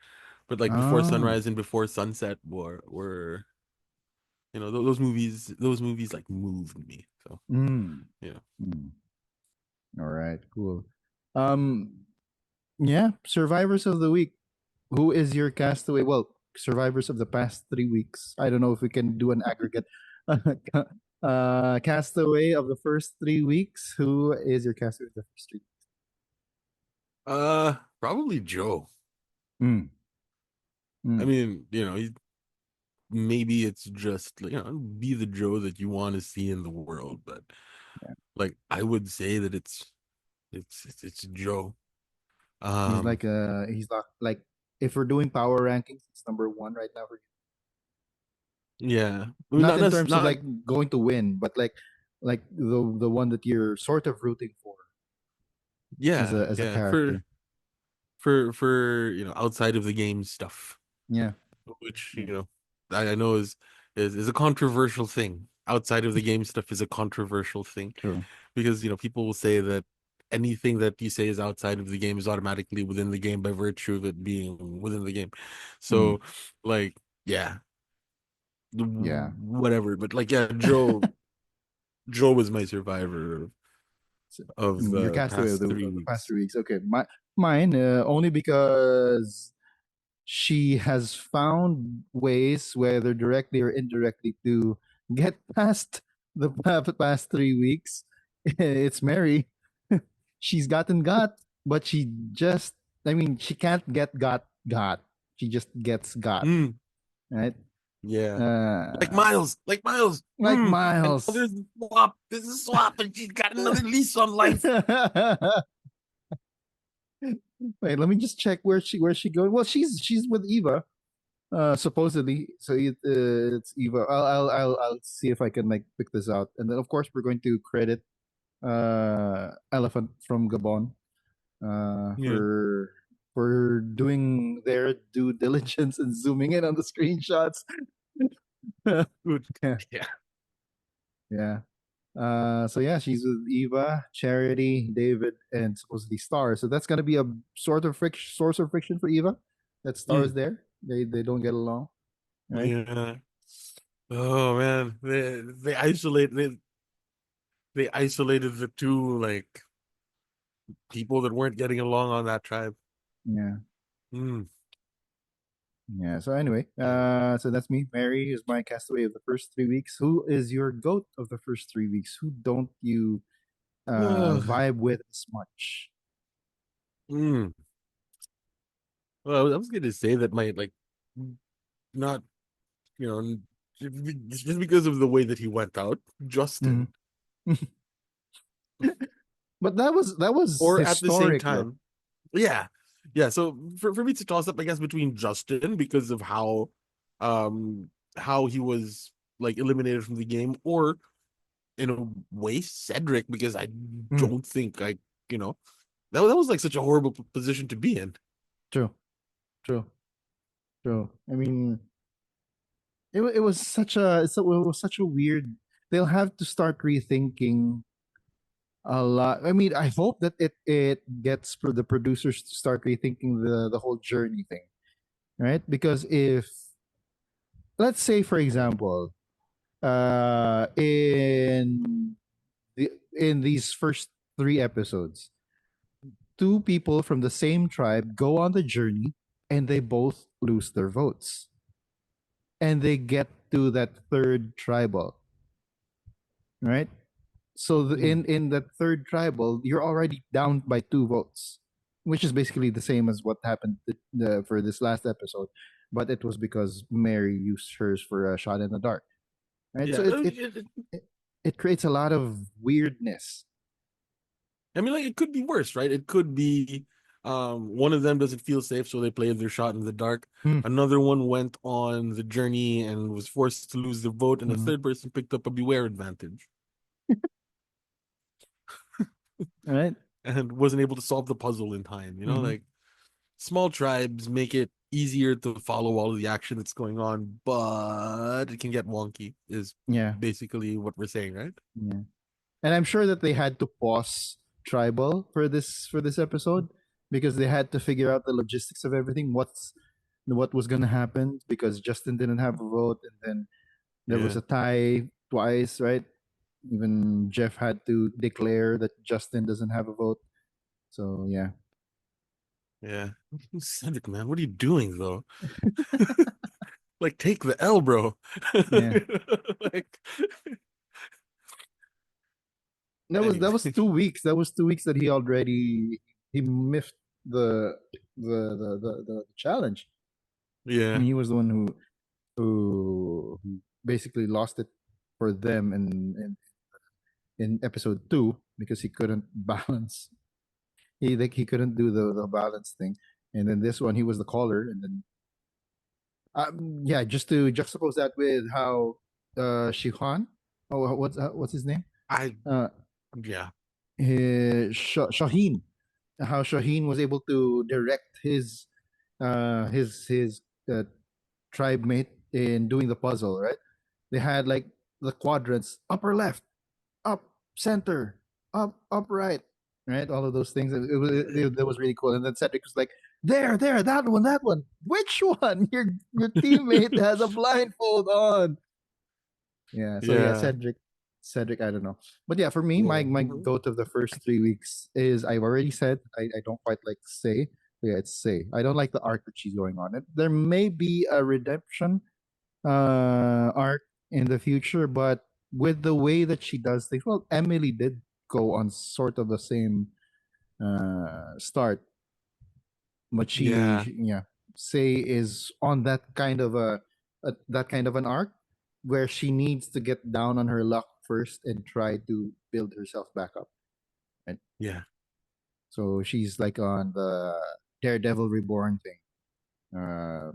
but like before Oh. sunrise and before sunset were those movies like moved me. So Mm. yeah. Mm. All right, cool. Um, yeah, survivors of the week. Who is your castaway? Well, survivors of the past 3 weeks. I don't know if we can do an aggregate. Castaway of the first 3 weeks. Who is your castaway of the first 3? Probably Joe. Mm, I mm, mean, maybe it's just be the Joe that you want to see in the world, but yeah. like I would say that it's Joe. He's Um, like he's like if we're doing power rankings, it's number one right now for you. yeah, I mean, Not not in necess- terms of not like going to win, but like the one that you're sort of rooting for yeah, as a yeah, for character. for outside of the game stuff, Yeah. which Yeah. I know is a controversial thing. Outside of the game stuff is a controversial thing True. because people will say that anything that you say is outside of the game is automatically within the game by virtue of it being within the game. Mm, So like yeah, yeah. whatever. But like yeah, Joe was my survivor So, of your the castaway past three of the past weeks. 3 weeks. Okay, mine only because she has found ways, whether directly or indirectly, to get past the past 3 weeks. It's Mary. She's got, but she just, I mean, she can't get got. She just gets got, Mm, right? yeah. Like Uh, Miles, like Miles. like And now Miles. there's a swap. There's a swap, and she's got another lease on life. Wait, let me just check where's she going. Well, she's with Eva, supposedly. So it's Eva. I'll see if I can like pick this out, and then of course we're going to credit Elephant from Gabon Yeah. for doing their due diligence and zooming in on the screenshots. Good. Yeah, Yeah. yeah. So yeah, she's with Eva, Charity, David, and supposedly Star. So that's gonna be a sort of friction, source of friction for Eva. That Star is Mm, there. They don't get along, right? yeah. Oh man, they isolated the two like. people that weren't getting along on that tribe. Yeah. Mm, Yeah. So anyway, yeah. so that's me. Mary is my castaway of the first 3 weeks. Who is your goat of the first 3 weeks? Who don't you vibe with as much? Mm. Well, I was going to say that my like not you know just because of the way that he went out, Mhm. Justin, But that was or at the same historic though. time, yeah, yeah. So for me to toss up, I guess between Justin because of how he was like eliminated from the game, or in a way Cedric because I Mm, don't think I you know that was like such a horrible position to be in. true, true, true. I mean, it was such a it was such a weird. They'll have to start rethinking a lot. I mean, I hope that it gets for the producers to start rethinking the whole journey thing, right? Because if, let's say for example, in these first 3 episodes, two people from the same tribe go on the journey and they both lose their votes, and they get to that third tribal, right? So Mm. in that third tribal, you're already down by 2 votes, which is basically the same as what happened for this last episode, but it was because Mary used hers for a shot in the dark, right? So Yeah, it, it creates a lot of weirdness. I mean, like it could be worse, right? It could be one of them doesn't feel safe, so they played their shot in the dark. Hmm. Another one went on the journey and was forced to lose their vote, and a Mhm. third person picked up a beware advantage All right. and wasn't able to solve the puzzle in time. Mm-hmm. Like small tribes make it easier to follow all of the action that's going on, but it can get wonky, is Yeah. basically what we're saying, right? Yeah. And I'm sure that they had to pause tribal for this episode because they had to figure out the logistics of everything. What was gonna happen because Justin didn't have a vote, and then there was Yeah, a tie twice, right? Even Jeff had to declare that Justin doesn't have a vote. So yeah, yeah. Cedric, man, what are you doing though? Like, take the L, bro. yeah. Like, That was anyway, 2 weeks. That was 2 weeks that he missed the the challenge. I yeah, mean, he was the one who basically lost it for them in episode 2 because he couldn't balance. He couldn't do the balance thing, and then this one he was the caller, and then yeah, just to juxtapose that with how Shihan, oh what's his name, I, uh yeah, Shaheen, how Shaheen was able to direct his tribe mate in doing the puzzle, right? They had like the quadrants: upper left, up center, up right, right? All of those things. That was really cool. And then Cedric was like, there, that one. Which one? Your teammate has a blindfold on. Yeah. So yeah, yeah, Cedric. I don't know, but yeah, for me, yeah, my goat of the first 3 weeks is, I've already said, I don't quite like Say. Yeah, it's Say. I don't like the arc that she's going on. There may be a redemption arc in the future, but with the way that she does things, well, Emily did go on sort of the same start, but yeah, yeah, Say is on that kind of that kind of an arc where she needs to get down on her luck first and try to build herself back up. Right? yeah. So she's like on the Daredevil Reborn thing.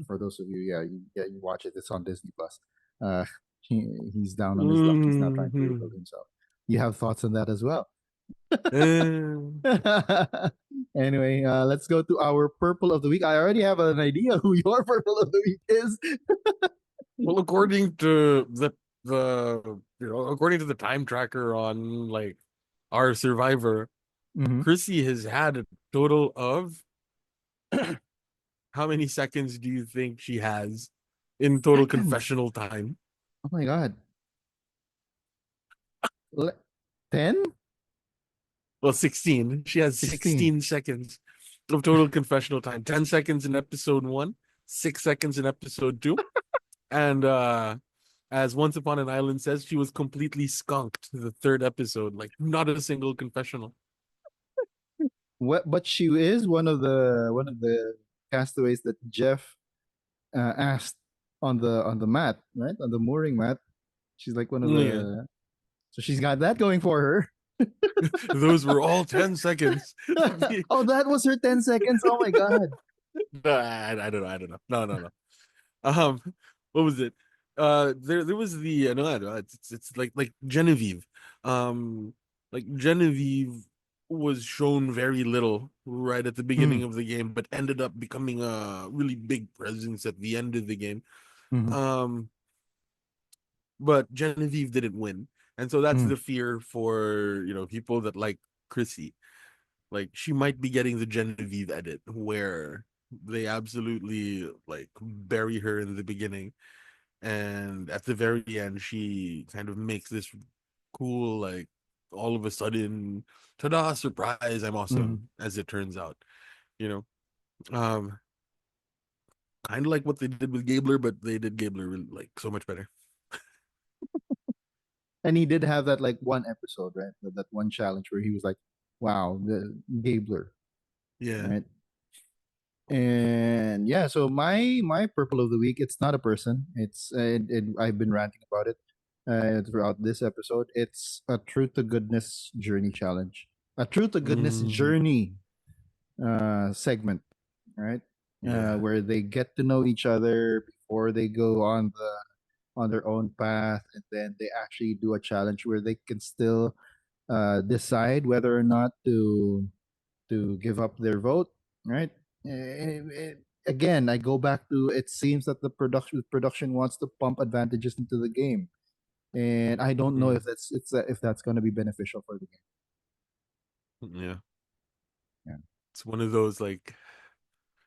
For those of you, yeah, you watch it. It's on Disney Plus. Uh, he's down on his luck. He's now trying to rebuild Mhm. himself. You have thoughts on that as well. Eh, Anyway, let's go to our purple of the week. I already have an idea who your purple of the week is. well, according to according to the time tracker on like our Survivor, Mm-hmm. Chrissy has had a total of how many seconds do you think she has in total Seconds. confessional time? Oh my god. 10? Well, 16. She has 16. 16 seconds of total confessional time. 10 seconds in episode 1, 6 seconds in episode 2. And as Once Upon an Island says, she was completely skunked the third episode, like not a single confessional. What? But she is one of the castaways that Jeff asked on the mat, right? On the mooring mat. She's like one of Yeah. the. So she's got that going for her. Those were all 10 seconds. Oh, that was her 10 seconds. Oh my god. I don't know. I don't know. No, no, no. Um, what was it? There was the no, I don't know, it's like Genevieve. Um, like Genevieve was shown very little right at the beginning Mm, of the game, but ended up becoming a really big presence at the end of the game. mm, Um, but Genevieve didn't win, and so that's mm, the fear for people that like Chrissy. Like she might be getting the Genevieve edit where they absolutely like bury her in the beginning, and at the very end she kind of makes this cool, like, all of a sudden, ta-da, surprise, I'm mm. awesome, as it turns out, you know um kind of like what they did with Gabler, but they did Gabler really, like, so much better. And he did have that like one episode, right? That one challenge where he was like, "Wow, the Gabler," Yeah. right? And yeah, so my purple of the week, it's not a person. And I've been ranting about it throughout this episode. It's a truth to goodness journey challenge, a truth to goodness Mm, journey segment, right? yeah. Where they get to know each other before they go on their own path, and then they actually do a challenge where they can still decide whether or not to give up their vote, right? Again, I go back to, it seems that the production wants to pump advantages into the game, and I don't know Mm, if that's going to be beneficial for the yeah. game. It's one of those, like,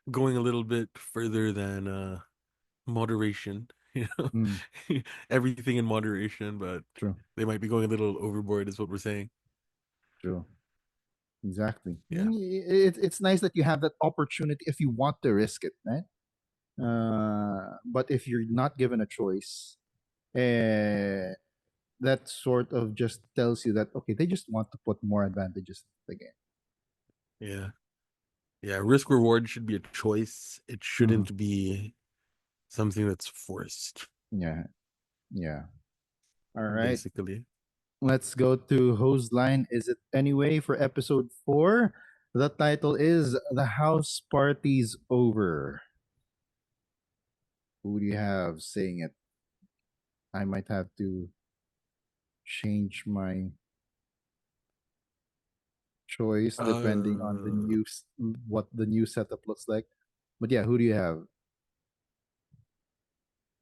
going a little bit further than moderation, Yeah, everything in moderation, but true, they might be going a little overboard, is what we're saying. true, exactly. Yeah. It's nice that you have that opportunity if you want to risk it, right? But if you're not given a choice, uh, that sort of just tells you that okay, they just want to put more advantages in the game. Yeah. Yeah. Risk reward should be a choice. It Mhm. shouldn't be something that's forced, Yeah, yeah. All right. basically. Let's go to Hose Line. Is it anyway for episode 4? The title is The House Party's Over. Who do you have saying it? I might have to change my choice depending on the Uh, what the new setup looks like. But yeah, who do you have?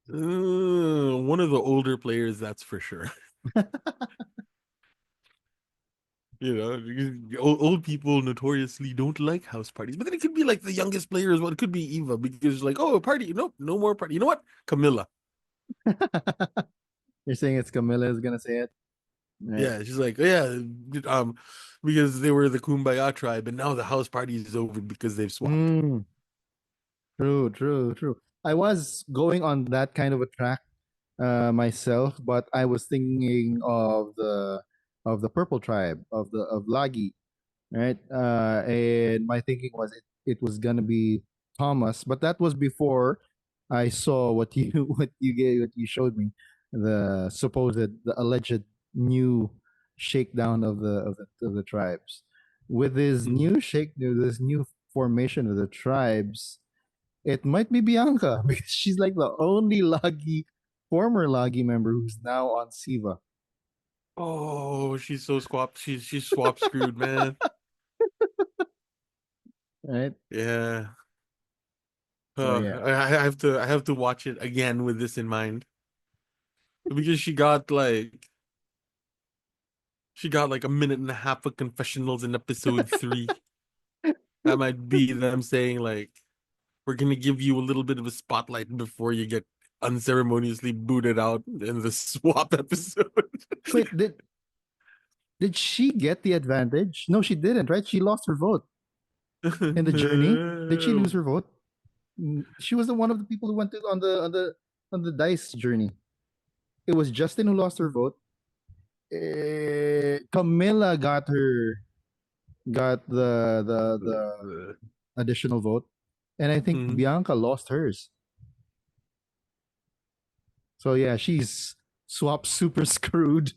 one of the older players, that's for sure. Because old people notoriously don't like house parties. But then it could be like the youngest player as well. It could be Eva, because like, oh, a party. Nope, no more party. You know what? Camilla. You're saying it's Camilla is gonna say it, right? Yeah, she's like, yeah, um, because they were the Kumbaya tribe, and now the house party is over because they've swapped. Mm, true, true, true. I was going on that kind of a track myself, but I was thinking of the purple tribe of Lagi, right? And my thinking was it was gonna be Thomas, but that was before I saw what you what you showed me, the alleged new shakedown of the tribes. With this new formation of the tribes, it might be Bianca because she's like the only former Lagi member who's now on Siva, Oh, she's so swapped. She's swap screwed, man. right? Yeah. So yeah. I have to watch it again with this in mind, because she got like a minute and a half of confessionals in episode 3. That might be them saying, like, we're gonna give you a little bit of a spotlight before you get unceremoniously booted out in the swap episode. Wait, Did she get the advantage? No, she didn't, right? She lost her vote in the journey. Did she lose her vote? She was the one of the people who went on the dice journey. It was Justin who lost her vote. Camilla got the additional vote, and I think Mhm. Bianca lost hers. So yeah, she's swap super screwed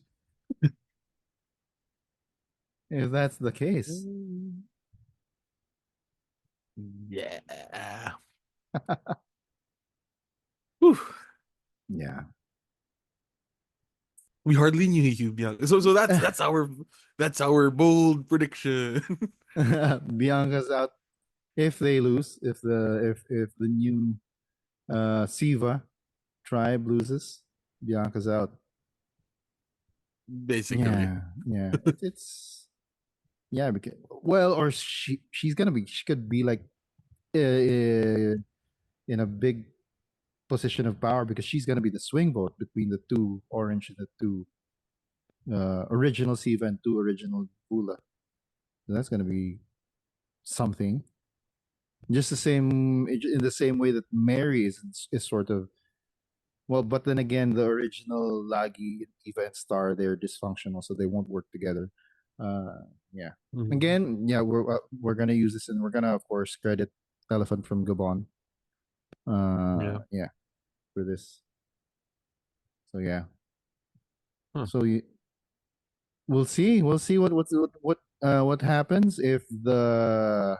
if that's the case. Yeah. Whew. Yeah. We hardly knew you, Bianca. So that's our bold prediction. Bianca's out if they lose. If the new Siva tribe loses, Bianca's out. Basically. Yeah, yeah. It's yeah. Because, well, or she could be like in a big position of power because she's gonna be the swing vote between the two orange and the two original Siva and two original Bula. So that's gonna be something. Just the same in the same way that Mary is sort of well, but then again, the original Lagi event star they're dysfunctional, so they won't work together. Yeah. Mhm. Again, yeah, we're gonna use this, and we're gonna of course credit Elephant from Gabon. Yeah. Yeah, for this. So yeah. Huh. So we'll see. We'll see what happens if the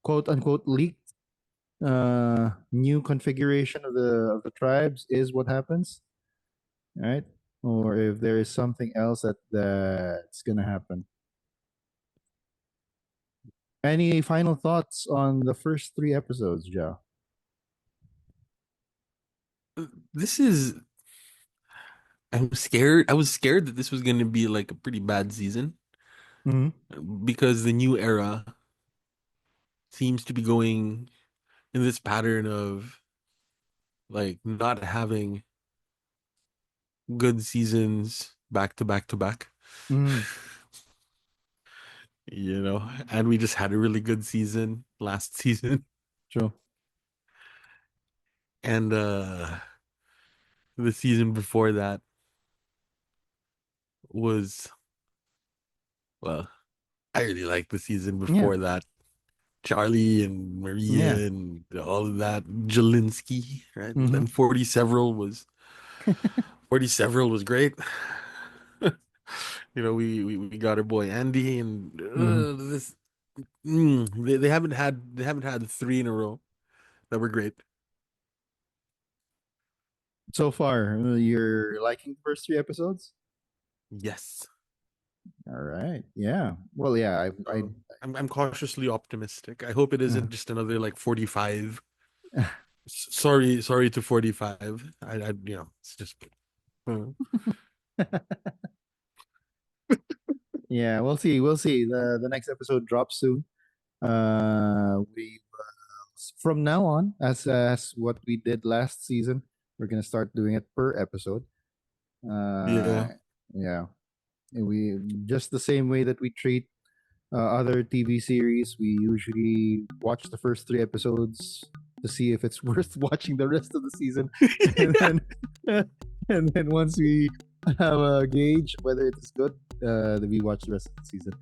quote unquote leaked new configuration of the tribes is what happens, right? Or if there is something else that's gonna happen. Any final thoughts on the first three episodes, Joe? This is I'm scared. I was scared that this was going to be like a pretty bad season Mm-hmm. because the new era seems to be going in this pattern of like not having good seasons back to back to back. Mm-hmm. And we just had a really good season last season. True. And the season before that was, well, I really liked the season Yeah. before that. Charlie and Yeah. Maria and all of that. Jelinski, right? And Mm-hmm. then 40 Several was great. We got our boy Andy and Mm-hmm. this they haven't had three in a row that were great. So far, you're liking the first three episodes? Yes. All right. Yeah. Well, yeah. I I'm cautiously optimistic. I hope it isn't just another like 45. Sorry to 45. It's just uh, yeah. We'll see. We'll see. The next episode drops soon. We from now on, as what we did last season, we're gonna start doing it per episode. yeah. Yeah. We just the same way that we treat other TV series. We usually watch the first three episodes to see if it's worth watching the rest of the season, and then and then once we have a gauge whether it is good, then we watch the rest of the season.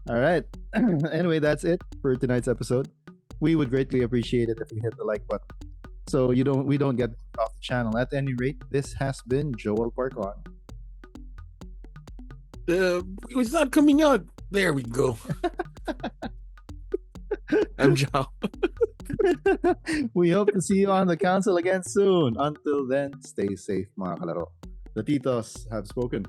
All right. Anyway, that's it for tonight's episode. We would greatly appreciate it if you hit the like button, so we don't get off the channel. At any rate, this has been Joel Park on. It's not coming out. There we go. I'm Joao. We hope to see you on the council again soon. Until then, stay safe, mga kalaro. The Titos have spoken.